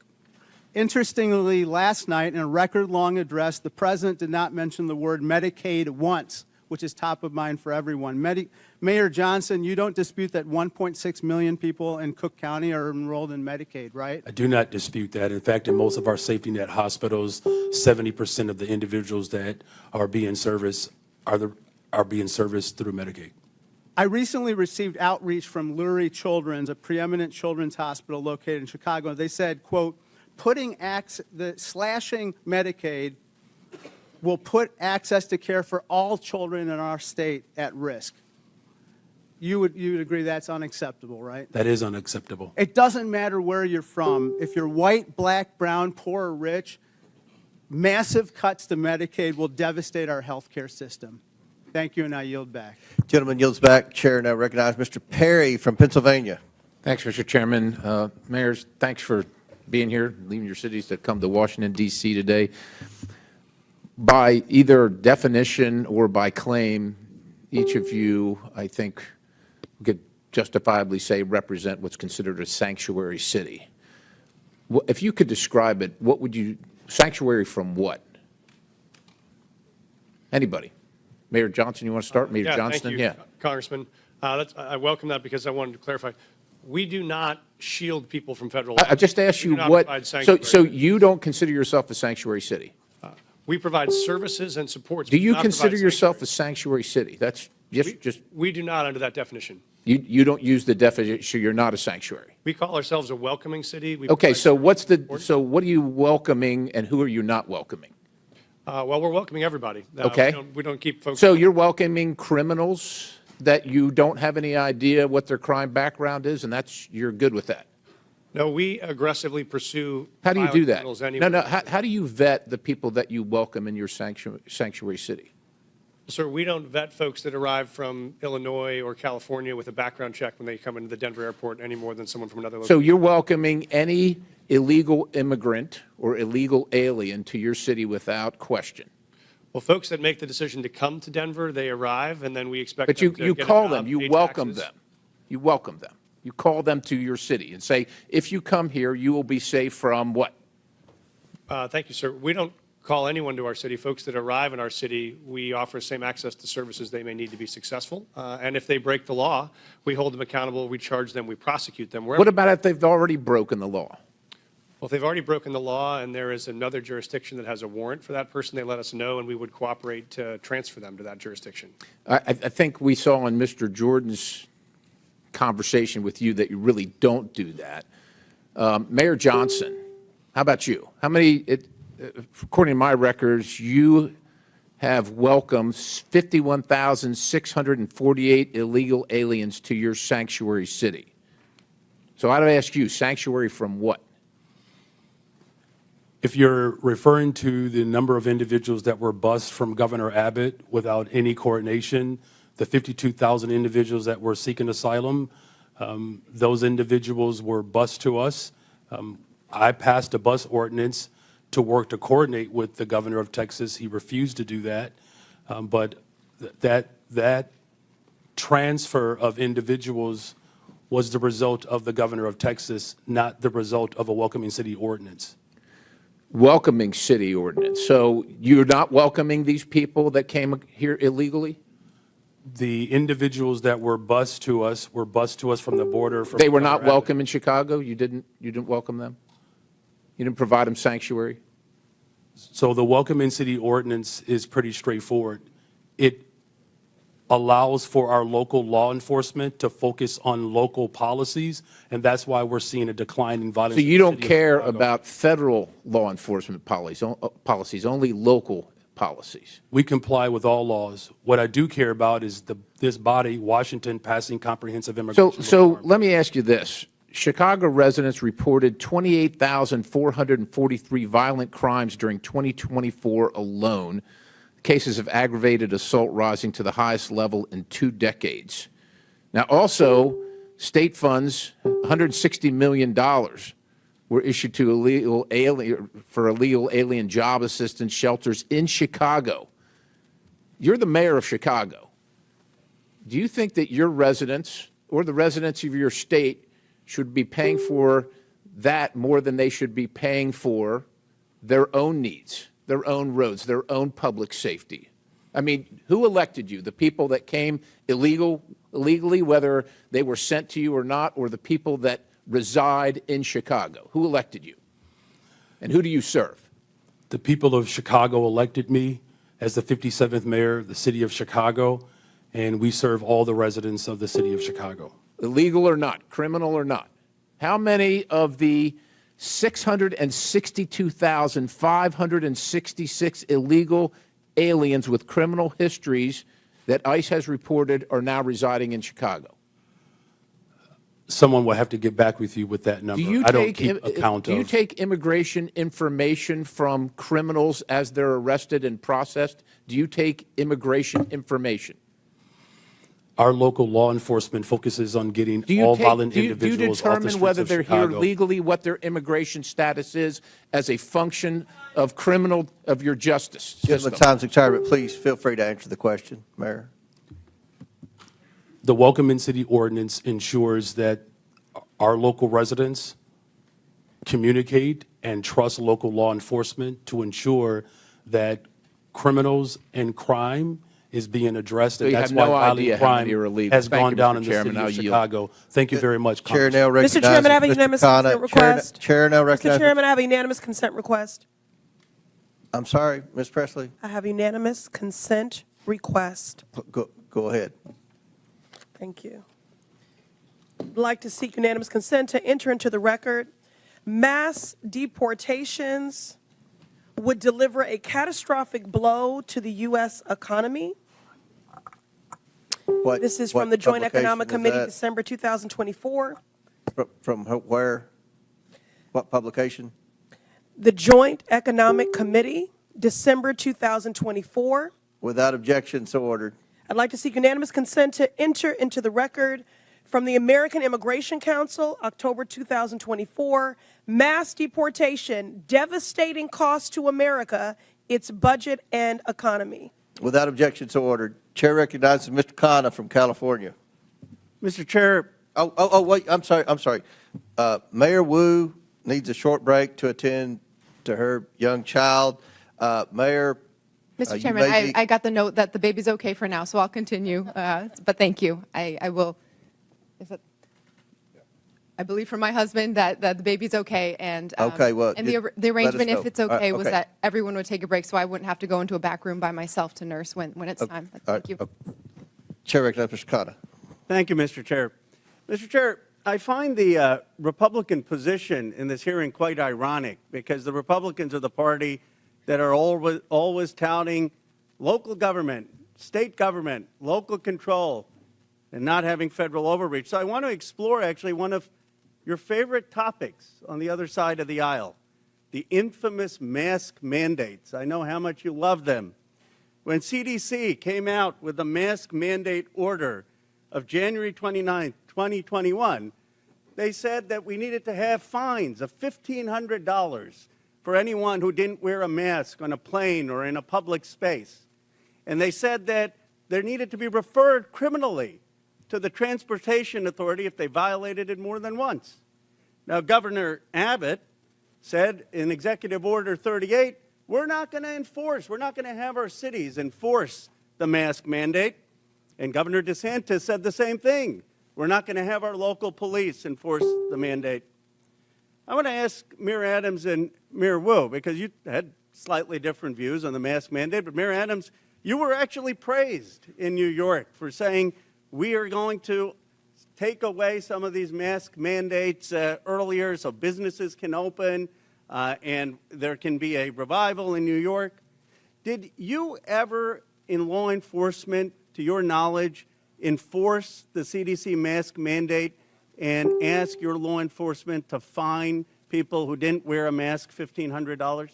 Interestingly, last night in a record-long address, the president did not mention the word Medicaid once, which is top of mind for everyone. Mayor Johnson, you don't dispute that 1.6 million people in Cook County are enrolled in Medicaid, right? I do not dispute that. In fact, in most of our safety net hospitals, 70% of the individuals that are being serviced are being serviced through Medicaid. I recently received outreach from Lurie Children's, a preeminent children's hospital located in Chicago. They said, quote, slashing Medicaid will put access to care for all children in our state at risk. You would agree that's unacceptable, right? That is unacceptable. It doesn't matter where you're from. If you're white, black, brown, poor, or rich, massive cuts to Medicaid will devastate our health care system. Thank you, and I yield back. Gentleman yields back. Chair now recognize Mr. Perry from Pennsylvania. Thanks, Mr. Chairman. Mayors, thanks for being here, leaving your cities to come to Washington, D.C. today. By either definition or by claim, each of you, I think, could justifiably say represent what's considered a sanctuary city. If you could describe it, what would you, sanctuary from what? Anybody? Mayor Johnson, you want to start? Mayor Johnston? Thank you, Congressman. I welcome that because I wanted to clarify. We do not shield people from federal law. I just asked We you do not what, provide so sanctuary. you don't consider yourself a sanctuary city? We provide services and supports. Do We you not consider provide yourself a sanctuary city? That's just, We do not under that definition. you don't use the definition, you're not a sanctuary. We call ourselves a welcoming city. We Okay, provide so what's the, support. so what are you welcoming and who are you not welcoming? Well, we're welcoming everybody. Okay. We don't keep folks. So you're welcoming criminals that you don't have any idea what their crime background is, and you're good with that? No, we aggressively pursue. How do you do violent that? criminals No, anywhere. no, how do you vet the people that you welcome in your sanctuary city? Sir, we don't vet folks that arrive from Illinois or California with a background check when they come into the Denver airport any more than someone from another So location. you're welcoming any illegal immigrant or illegal alien to your city without question? Well, folks that make the decision to come to Denver, they arrive, and then we expect But them to you get a call job, them, you pay welcome taxes. them. You welcome them. You call them to your city and say, if you come here, you will be safe from what? Thank you, sir. We don't call anyone to our city. Folks that arrive in our city, we offer same access to services they may need to be successful. And if they break the law, we hold them accountable, we charge them, we prosecute them. What about if they've already broken the law? Well, if they've already broken the law and there is another jurisdiction that has a warrant for that person, they let us know, and we would cooperate to transfer them to that jurisdiction. I think we saw in Mr. Jordan's conversation with you that you really don't do that. Mayor Johnson, how about you? How many, according to my records, you have welcomed 51,648 illegal aliens to your sanctuary city. So I'd ask you, sanctuary from what? If you're referring to the number of individuals that were bused from Governor Abbott without any coordination, the 52,000 individuals that were seeking asylum, those individuals were bused to us. I passed a bus ordinance to work to coordinate with the governor of Texas. He refused to do that. But that transfer of individuals was the result of the governor of Texas, not the result of a welcoming city ordinance. Welcoming city ordinance. So you're not welcoming these people that came here illegally? The individuals that were bused to us from the border. From They were not Governor Abbott. welcome in Chicago? You didn't welcome them? You didn't provide them sanctuary? So the welcoming city ordinance is pretty straightforward. It allows for our local law enforcement to focus on local policies, and that's why we're seeing a decline in violence. So you in the don't city of care Chicago. about federal law enforcement policies, only local policies? We comply with all laws. What I do care about is this body, Washington, passing comprehensive immigration. So let me ask you this. Chicago residents reported 28,443 violent crimes during 2024 alone, cases of aggravated assault rising to the highest level in 2 decades. Now, also, state funds, $160 million, were issued to illegal alien job assistance shelters in Chicago. You're the mayor of Chicago. Do you think that your residents or the residents of your state should be paying for that more than they should be paying for their own needs, their own roads, their own public safety? I mean, who elected you? The people that came illegally, whether they were sent to you or not, or the people that reside in Chicago? Who elected you? And who do you serve? The people of Chicago elected me as the 57th mayor of the city of Chicago, and we serve all the residents of the city of Chicago. Illegal or not, criminal or not. How many of the 662,566 illegal aliens with criminal histories that ICE has reported are now residing in Chicago? Someone will have to get back with you with that number. I don't keep account Do you of. take immigration information from criminals as they're arrested and processed? Do you take immigration information? Our local law enforcement focuses on getting Do you all take- violent do you individuals off the determine streets whether of they're here Chicago. legally, what their immigration status is as a function of your justice system? Time's expired, but please feel free to answer the question, Mayor. The Welcome City Ordinance ensures that our local residents communicate and trust local law enforcement to ensure that criminals and crime is being addressed, So and you that's have why no violent idea how crime many are leaving. has Thank gone you, down Mr. in the Chairman. city I'll of yield. Chicago. Thank you very much, Chair now Congressman. recognizes Mr. Chairman, I have a Mr. unanimous Khanna. consent request. Chair now Mr. recognizes. Chairman, I have a unanimous consent request. I'm sorry, Ms. Presley. I have unanimous consent request. Go ahead. Thank you. I'd like to seek unanimous consent to enter into the record mass deportations would deliver a catastrophic blow to the U.S. economy. This is from the Joint Economic Committee, December 2024. From where? What publication? The Joint Economic Committee, December 2024. Without objection, so ordered. I'd like to seek unanimous consent to enter into the record from the American Immigration Council, October 2024, mass deportation, devastating cost to America, its budget and economy. Without objection, so ordered. Chair recognizes Mr. Khanna from California. Mr. Chair. Wait, I'm sorry. Mayor Wu needs a short break to attend to her young child. Mayor. Mr. Chairman, I got the note that the baby's okay for now, so I'll continue. But thank you. I will. I believe from my husband that the baby's okay, and okay, well, and the arrangement, if it's okay, was okay. that everyone would take a break, so I wouldn't have to go into a back room by myself to nurse when it's time. Thank you. Chair recognizes Mr. Khanna. Thank you, Mr. Chair. Mr. Chair, I find the Republican position in this hearing quite ironic because the Republicans are the party that are always touting local government, state government, local control, and not having federal overreach. So I want to explore actually one of your favorite topics on the other side of the aisle, the infamous mask mandates. I know how much you love them. When CDC came out with the mask mandate order of January 29, 2021, they said that we needed to have fines of $1,500 for anyone who didn't wear a mask on a plane or in a public space. And they said that there needed to be referred criminally to the Transportation Authority if they violated it more than once. Now, Governor Abbott said in Executive Order 38, we're not going to enforce, we're not going to have our cities enforce the mask mandate. And Governor DeSantis said the same thing. We're not going to have our local police enforce the mandate. I want to ask Mayor Adams and Mayor Wu, because you had slightly different views on the mask mandate, but Mayor Adams, you were actually praised in New York for saying we are going to take away some of these mask mandates earlier so businesses can open and there can be a revival in New York. Did you ever, in law enforcement, to your knowledge, enforce the CDC mask mandate and ask your law enforcement to fine people who didn't wear a mask $1,500?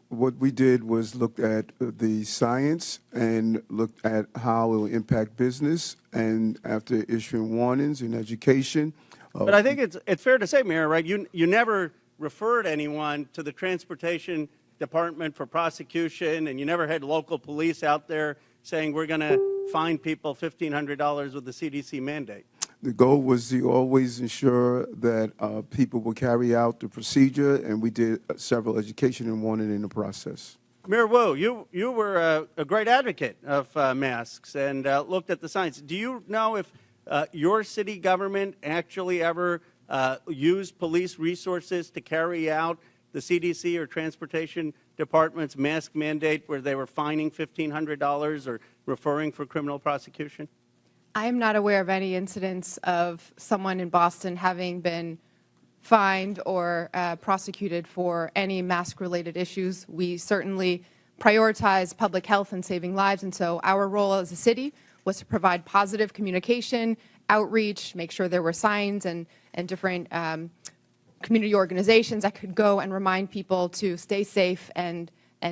What we did was looked at the science and looked at how it will impact business, and after issuing warnings in education. But I think it's fair to say, Mayor, right, you never referred anyone to the Transportation Department for prosecution, and you never had local police out there saying we're going to fine people $1,500 with the CDC mandate. The goal was to always ensure that people will carry out the procedure, and we did several education and warning in the process. Mayor Wu, you were a great advocate of masks and looked at the science. Do you know if your city government actually ever used police resources to carry out the CDC or Transportation Department's mask mandate where they were fining $1,500 or referring for criminal prosecution? I am not aware of any incidents of someone in Boston having been fined or prosecuted for any mask-related issues. We certainly prioritize public health and saving lives, and so our role as a city was to provide positive communication, outreach, make sure there were signs and different community organizations that could go and remind people to stay safe and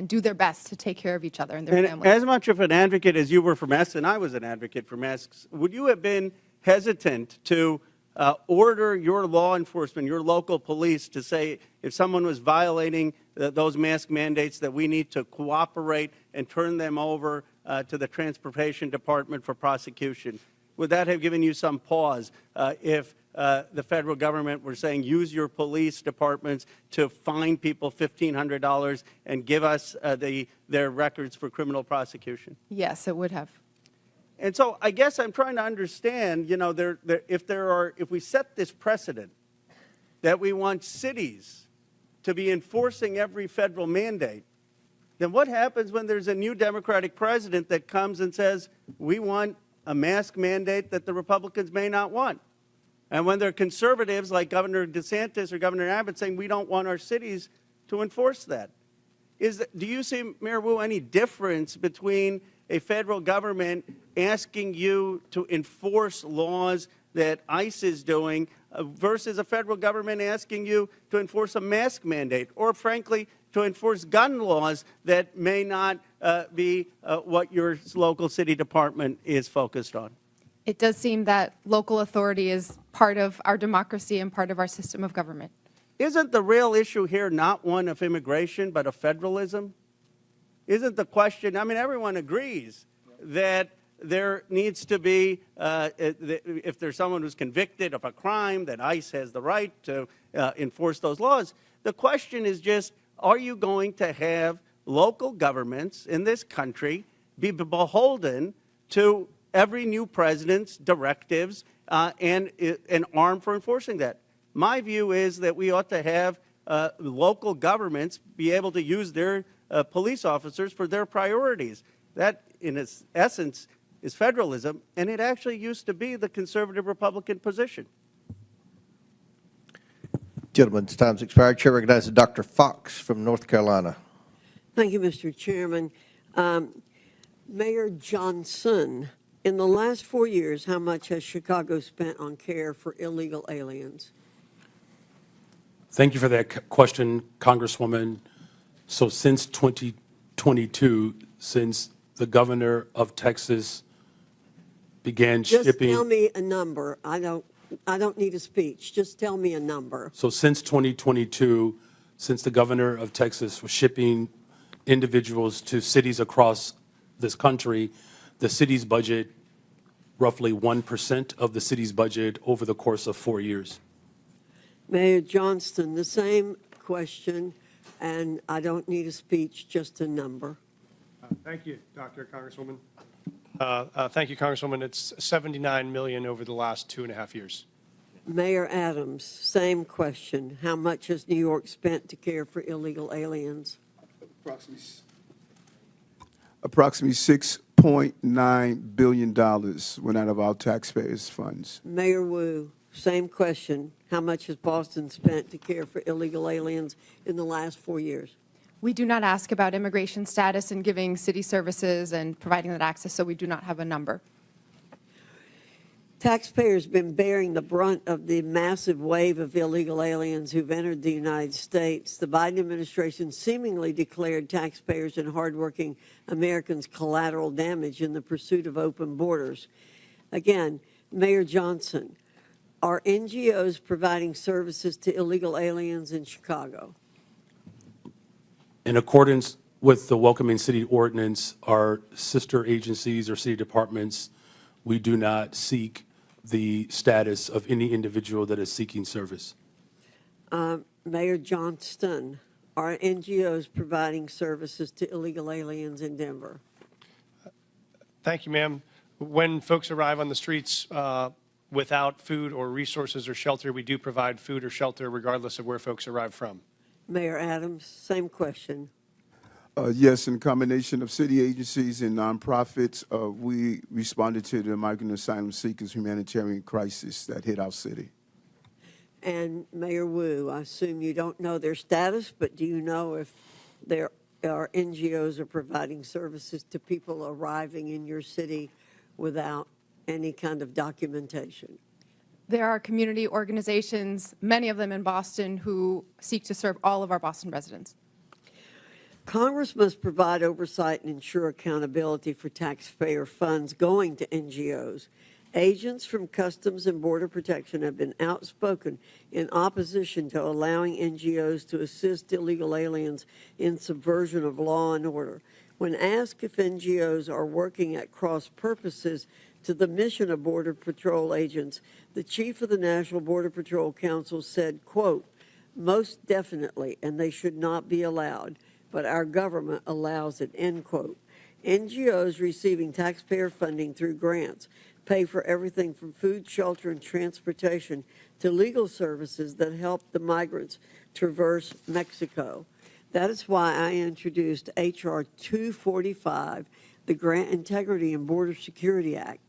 do their best to take care of each other and their families. As much of an advocate as you were for masks, and I was an advocate for masks, would you have been hesitant to order your law enforcement, your local police, to say if someone was violating those mask mandates that we need to cooperate and turn them over to the Transportation Department for prosecution? Would that have given you some pause if the federal government were saying, use your police departments to fine people $1,500 and give us their records for criminal prosecution? Yes, it would have. And so I guess I'm trying to understand, you know, if we set this precedent that we want cities to be enforcing every federal mandate, then what happens when there's a new Democratic president that comes and says, we want a mask mandate that the Republicans may not want? And when there are conservatives like Governor DeSantis or Governor Abbott saying we don't want our cities to enforce that. Do you see, Mayor Wu, any difference between a federal government asking you to enforce laws that ICE is doing versus a federal government asking you to enforce a mask mandate or, frankly, to enforce gun laws that may not be what your local city department is focused on? It does seem that local authority is part of our democracy and part of our system of government. Isn't the real issue here not one of immigration, but of federalism? Isn't the question, I mean, everyone agrees that there needs to be, if there's someone who's convicted of a crime, that ICE has the right to enforce those laws. The question is just, are you going to have local governments in this country be beholden to every new president's directives and an arm for enforcing that? My view is that we ought to have local governments be able to use their police officers for their priorities. That, in its essence, is federalism, and it actually used to be the conservative Republican position. Gentlemen's time's expired. Chair recognizes Dr. Fox from North Carolina. Thank you, Mr. Chairman. Mayor Johnson, in the last 4 years, how much has Chicago spent on care for illegal aliens? Thank you for that question, Congresswoman. So since 2022, since the governor of Texas began Just shipping. tell me a number. I don't need a speech. Just tell me a number. So since 2022, since the governor of Texas was shipping individuals to cities across this country, the city's budget, roughly 1% of the city's budget over the course of 4 years. Mayor Johnston, the same question, and I don't need a speech, just a number. Thank you, Congresswoman. Thank you, Congresswoman. It's $79 million over the last 2.5 years. Mayor Adams, same question. How much has New York spent to care for illegal aliens? Approximately $6.9 billion went out of our taxpayers' funds. Mayor Wu, same question. How much has Boston spent to care for illegal aliens in the last 4 years? We do not ask about immigration status and giving city services and providing that access, so we do not have a number. Taxpayers have been bearing the brunt of the massive wave of illegal aliens who've entered the United States. The Biden administration seemingly declared taxpayers and hardworking Americans collateral damage in the pursuit of open borders. Again, Mayor Johnson, are NGOs providing services to illegal aliens in Chicago? In accordance with the Welcoming City Ordinance, our sister agencies or city departments, we do not seek the status of any individual that is seeking service. Mayor Johnston, are NGOs providing services to illegal aliens in Denver? Thank you, ma'am. When folks arrive on the streets without food or resources or shelter, we do provide food or shelter regardless of where folks arrive from. Mayor Adams, same question. Yes, in combination of city agencies and nonprofits, we responded to the migrant asylum seekers humanitarian crisis that hit our city. And Mayor Wu, I assume you don't know their status, but do you know if there are NGOs are providing services to people arriving in your city without any kind of documentation? There are community organizations, many of them in Boston, who seek to serve all of our Boston residents. Congress must provide oversight and ensure accountability for taxpayer funds going to NGOs. Agents from Customs and Border Protection have been outspoken in opposition to allowing NGOs to assist illegal aliens in subversion of law and order. When asked if NGOs are working at cross purposes, to the mission of Border Patrol agents, the chief of the National Border Patrol Council said, quote, "Most definitely, and they should not be allowed, but our government allows it," end quote. NGOs receiving taxpayer funding through grants pay for everything from food, shelter, and transportation to legal services that help the migrants traverse Mexico. That is why I introduced H.R. 245, the Grant Integrity and Border Security Act.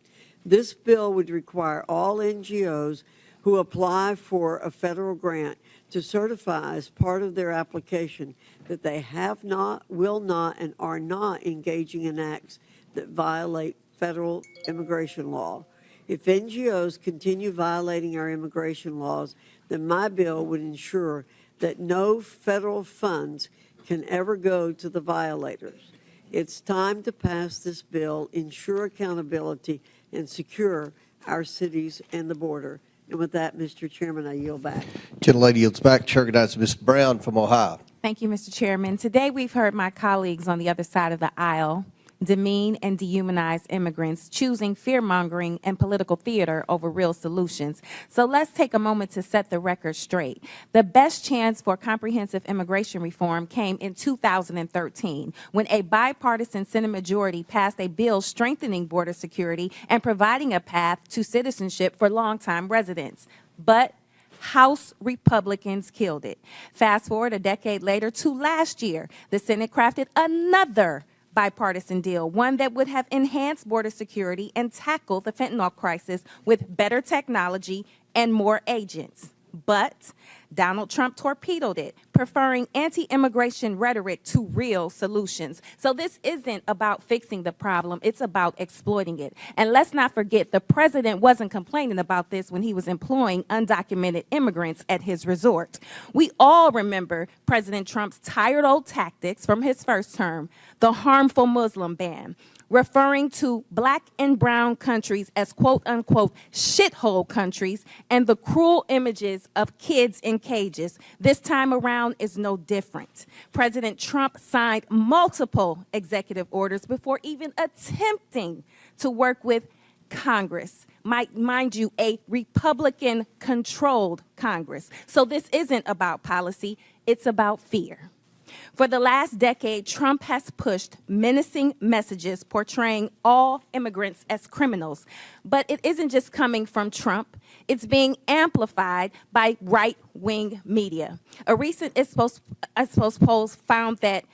This bill would require all NGOs who apply for a federal grant to certify as part of their application that they have not, will not, and are not engaging in acts that violate federal immigration law. If NGOs continue violating our immigration laws, then my bill would ensure that no federal funds can ever go to the violators. It's time to pass this bill, ensure accountability, and secure our cities and the border. And with that, Mr. Chairman, I yield back. Gentlelady yields back. Chair recognizes Ms. Brown from Ohio. Thank you, Mr. Chairman. Today we've heard my colleagues on the other side of the aisle demean and dehumanize immigrants, choosing fear-mongering and political theater over real solutions. So let's take a moment to set the record straight. The best chance for comprehensive immigration reform came in 2013, when a bipartisan Senate majority passed a bill strengthening border security and providing a path to citizenship for longtime residents. But House Republicans killed it. Fast forward a decade later to last year, the Senate crafted another bipartisan deal, one that would have enhanced border security and tackled the fentanyl crisis with better technology and more agents. But Donald Trump torpedoed it, preferring anti-immigration rhetoric to real solutions. So this isn't about fixing the problem, it's about exploiting it. And let's not forget, the president wasn't complaining about this when he was employing undocumented immigrants at his resort. We all remember President Trump's tired old tactics from his first term, the harmful Muslim ban, referring to black and brown countries as quote-unquote shithole countries, and the cruel images of kids in cages. This time around is no different. President Trump signed multiple executive orders before even attempting to work with Congress. Mind you, a Republican-controlled Congress. So this isn't about policy, it's about fear. For the last decade, Trump has pushed menacing messages portraying all immigrants as criminals. But it isn't just coming from Trump. It's being amplified by right-wing media. A recent Ipsos poll found that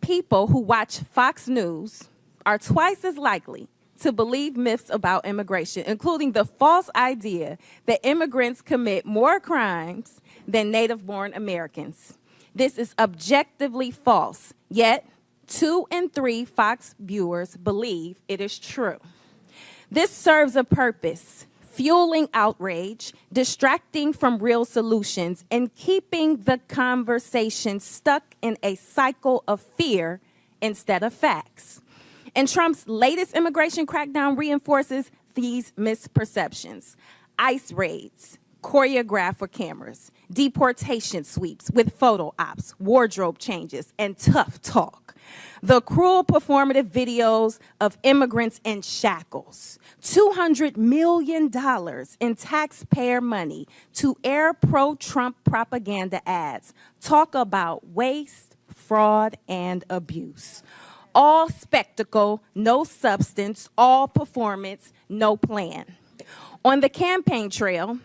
people who watch Fox News are twice as likely to believe myths about immigration, including the false idea that immigrants commit more crimes than native-born Americans. This is objectively false, yet 2 in 3 Fox viewers believe it is true. This serves a purpose: fueling outrage, distracting from real solutions, and keeping the conversation stuck in a cycle of fear instead of facts. And Trump's latest immigration crackdown reinforces these misperceptions. ICE raids, choreographed for cameras, deportation sweeps with photo ops, wardrobe changes, and tough talk. The cruel performative videos of immigrants in shackles. $200 million in taxpayer money to air pro-Trump propaganda ads. Talk about waste, fraud, and abuse. All spectacle, no substance, all performance, no plan. On the campaign trail,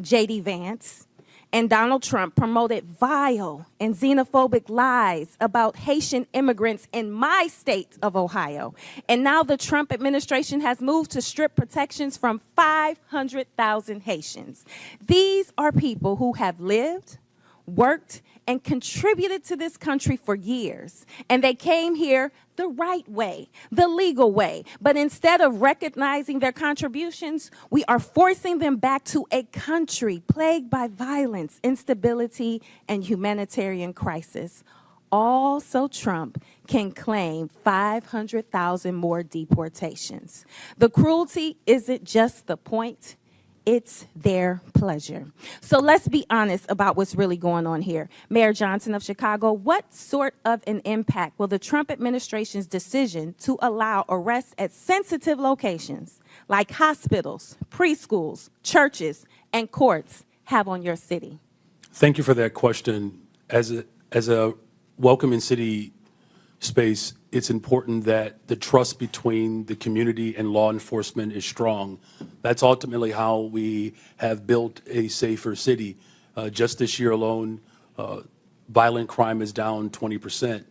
J.D. Vance and Donald Trump promoted vile and xenophobic lies about Haitian immigrants in my state of Ohio. And now the Trump administration has moved to strip protections from 500,000 Haitians. These are people who have lived, worked, and contributed to this country for years. And they came here the right way, the legal way. But instead of recognizing their contributions, we are forcing them back to a country plagued by violence, instability, and humanitarian crisis. All so Trump can claim 500,000 more deportations. The cruelty isn't just the point, It's their pleasure. So let's be honest about what's really going on here. Mayor Johnson of Chicago, what sort of an impact will the Trump administration's decision to allow arrests at sensitive locations like hospitals, preschools, churches, and courts have on your city? Thank you for that question. As a welcoming city space, it's important that the trust between the community and law enforcement is strong. That's ultimately how we have built a safer city. Just this year alone, violent crime is down 20%.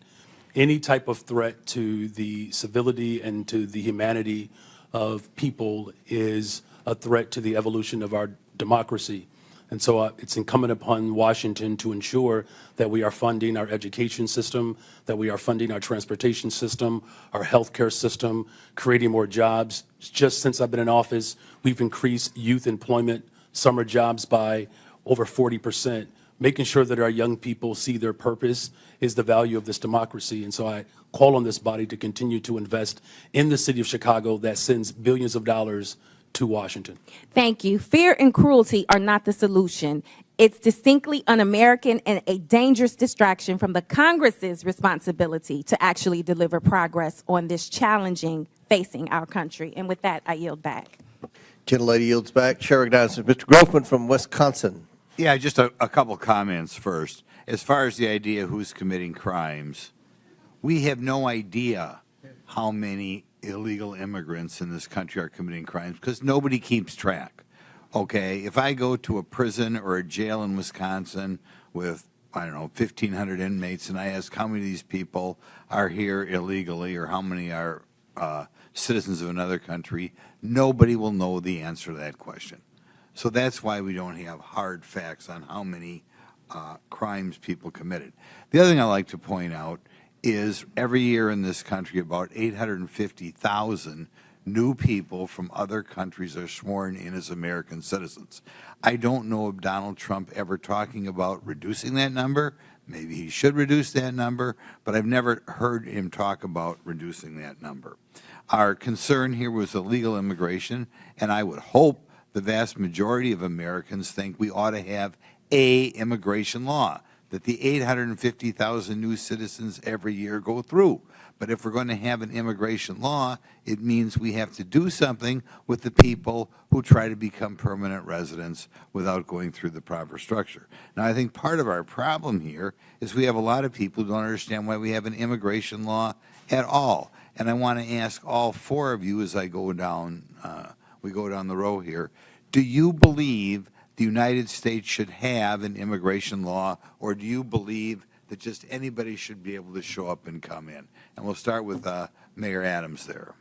Any type of threat to the civility and to the humanity of people is a threat to the evolution of our democracy. And so it's incumbent upon Washington to ensure that we are funding our education system, that we are funding our transportation system, our healthcare system, creating more jobs. Just since I've been in office, we've increased youth employment, summer jobs by over 40%. Making sure that our young people see their purpose is the value of this democracy. And so I call on this body to continue to invest in the city of Chicago that sends billions of dollars to Washington. Thank you. Fear and cruelty are not the solution. It's distinctly un-American and a dangerous distraction from the Congress's responsibility to actually deliver progress on this challenging facing our country. And with that, I yield back. Gentlelady yields back. Chair recognizes Mr. Grofman from Wisconsin. Yeah, just a couple comments first. As far as the idea of who's committing crimes, we have no idea how many illegal immigrants in this country are committing crimes because nobody keeps track. Okay, if I go to a prison or a jail in Wisconsin with, I don't know, 1,500 inmates, and I ask how many of these people are here illegally or how many are citizens of another country, nobody will know the answer to that question. So that's why we don't have hard facts on how many crimes people committed. The other thing I like to point out is every year in this country about 850,000 new people from other countries are sworn in as American citizens. I don't know of Donald Trump ever talking about reducing that number. Maybe he should reduce that number, but I've never heard him talk about reducing that number. Our concern here was illegal immigration, and I would hope the vast majority of Americans think we ought to have an immigration law that the 850,000 new citizens every year go through. But if we're going to have an immigration law, it means we have to do something with the people who try to become permanent residents without going through the proper structure. Now, I think part of our problem here is we have a lot of people who don't understand why we have an immigration law at all. And I want to ask all four of you as I go down, we go down the row here, do you believe the United States should have an immigration law, or do you believe that just anybody should be able to show up and come in? And we'll start with Mayor Adams there.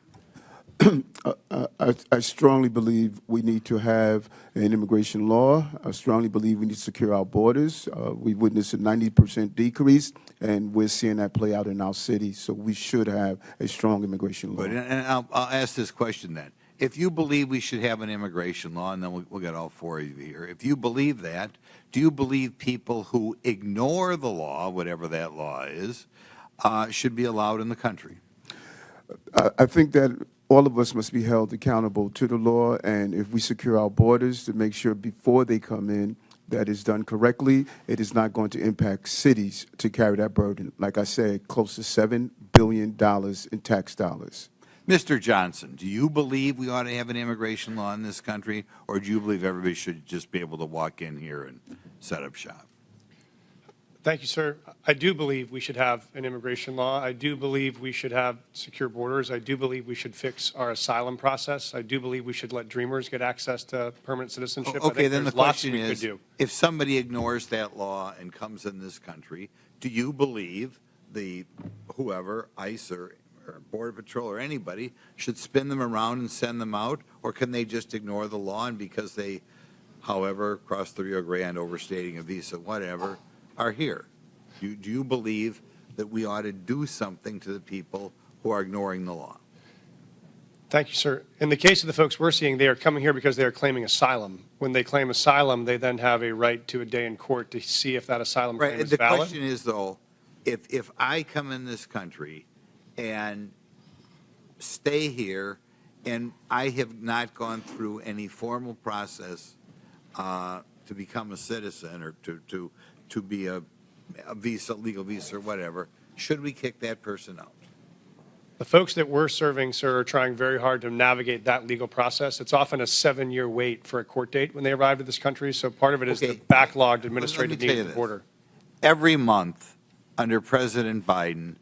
I strongly believe we need to have an immigration law. I strongly believe we need to secure our borders. We witnessed a 90% decrease, and we're seeing that play out in our city. So we should have a strong immigration law. Good. And I'll ask this question then. If you believe we should have an immigration law, and then we'll get all four of you here, if you believe that, do you believe people who ignore the law, whatever that law is, should be allowed in the country? I think that all of us must be held accountable to the law, and if we secure our borders to make sure before they come in that is done correctly, it is not going to impact cities to carry that burden. Like I said, close to $7 billion in tax dollars. Mr. Johnson, do you believe we ought to have an immigration law in this country, or do you believe everybody should just be able to walk in here and set up shop? Thank you, sir. I do believe we should have an immigration law. I do believe we should have secure borders. I do believe we should fix our asylum process. I do believe we should let dreamers get access to permanent citizenship. Okay, then the question is, if somebody ignores that law and comes in this country, do you believe whoever, ICE or Border Patrol or anybody, should spin them around and send them out, or can they just ignore the law and because they, however, crossed the Rio Grande, overstating a visa, whatever, are here? Do you believe that we ought to do something to the people who are ignoring the law? Thank you, sir. In the case of the folks we're seeing, they are coming here because they are claiming asylum. When they claim asylum, they then have a right to a day in court to see if that asylum claim is the valid. question is, though, if I come in this country and stay here and I have not gone through any formal process to become a citizen or to be a visa, legal visa or whatever, should we kick that person out? The folks that we're serving, sir, are trying very hard to navigate that legal process. It's often a 7-year wait for a court date when they arrive to this country, so part of it is the backlogged administrative Let me tell need you at the this. border. Every month under President Biden,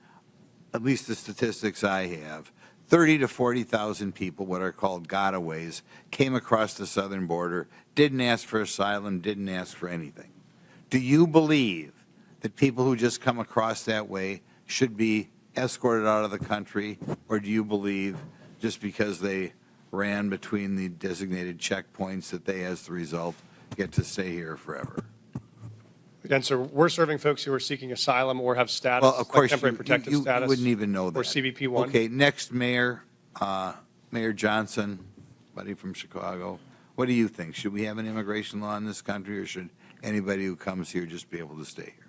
at least the statistics I have, 30 to 40,000 people, what are called gotaways, came across the southern border, didn't ask for asylum, didn't ask for anything. Do you believe that people who just come across that way should be escorted out of the country, or do you believe just because they ran between the designated checkpoints that they, as the result, get to stay here forever? Again, sir, we're serving folks who are seeking asylum or have status, Well, of course, like temporary protective you status. wouldn't even know that. Or CBP-1. Okay, next, Mayor Johnson, buddy from Chicago, what do you think? Should we have an immigration law in this country, or should anybody who comes here just be able to stay here?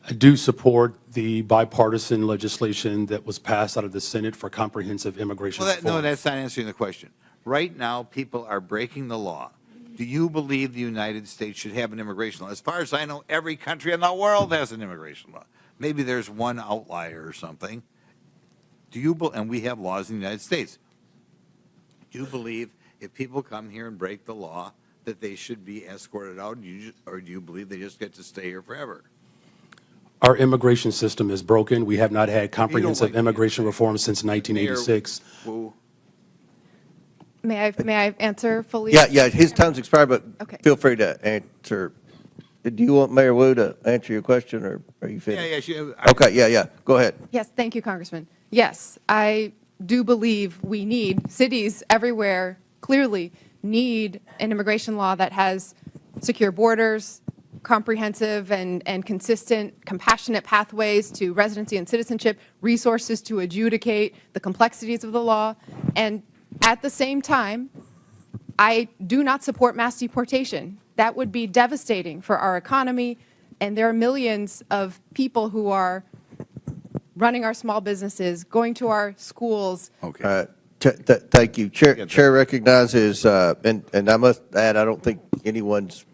I do support the bipartisan legislation that was passed out of the Senate for comprehensive immigration Well, reform. no, that's not answering the question. Right now, people are breaking the law. Do you believe the United States should have an immigration law? As far as I know, every country in the world has an immigration law. Maybe there's one outlier or something. Do you, and we have laws in the United States. Do you believe if people come here and break the law that they should be escorted out, or do you believe they just get to stay here forever? Our immigration system is broken. We have not had comprehensive immigration reform since 1986. May I answer fully? Yeah, his time's expired, but Okay. feel free to answer. Do you want Mayor Wu to answer your question, or are you finished? Okay, yeah, go ahead. Yes, thank you, Congressman. Yes, I do believe we need, cities everywhere clearly need an immigration law that has secure borders, comprehensive and consistent, compassionate pathways to residency and citizenship, resources to adjudicate the complexities of the law. And at the same time, I do not support mass deportation. That would be devastating for our economy, and there are millions of people who are running our small businesses, going to our schools. Okay. Thank you. Chair recognizes, and I must add, I don't think anyone's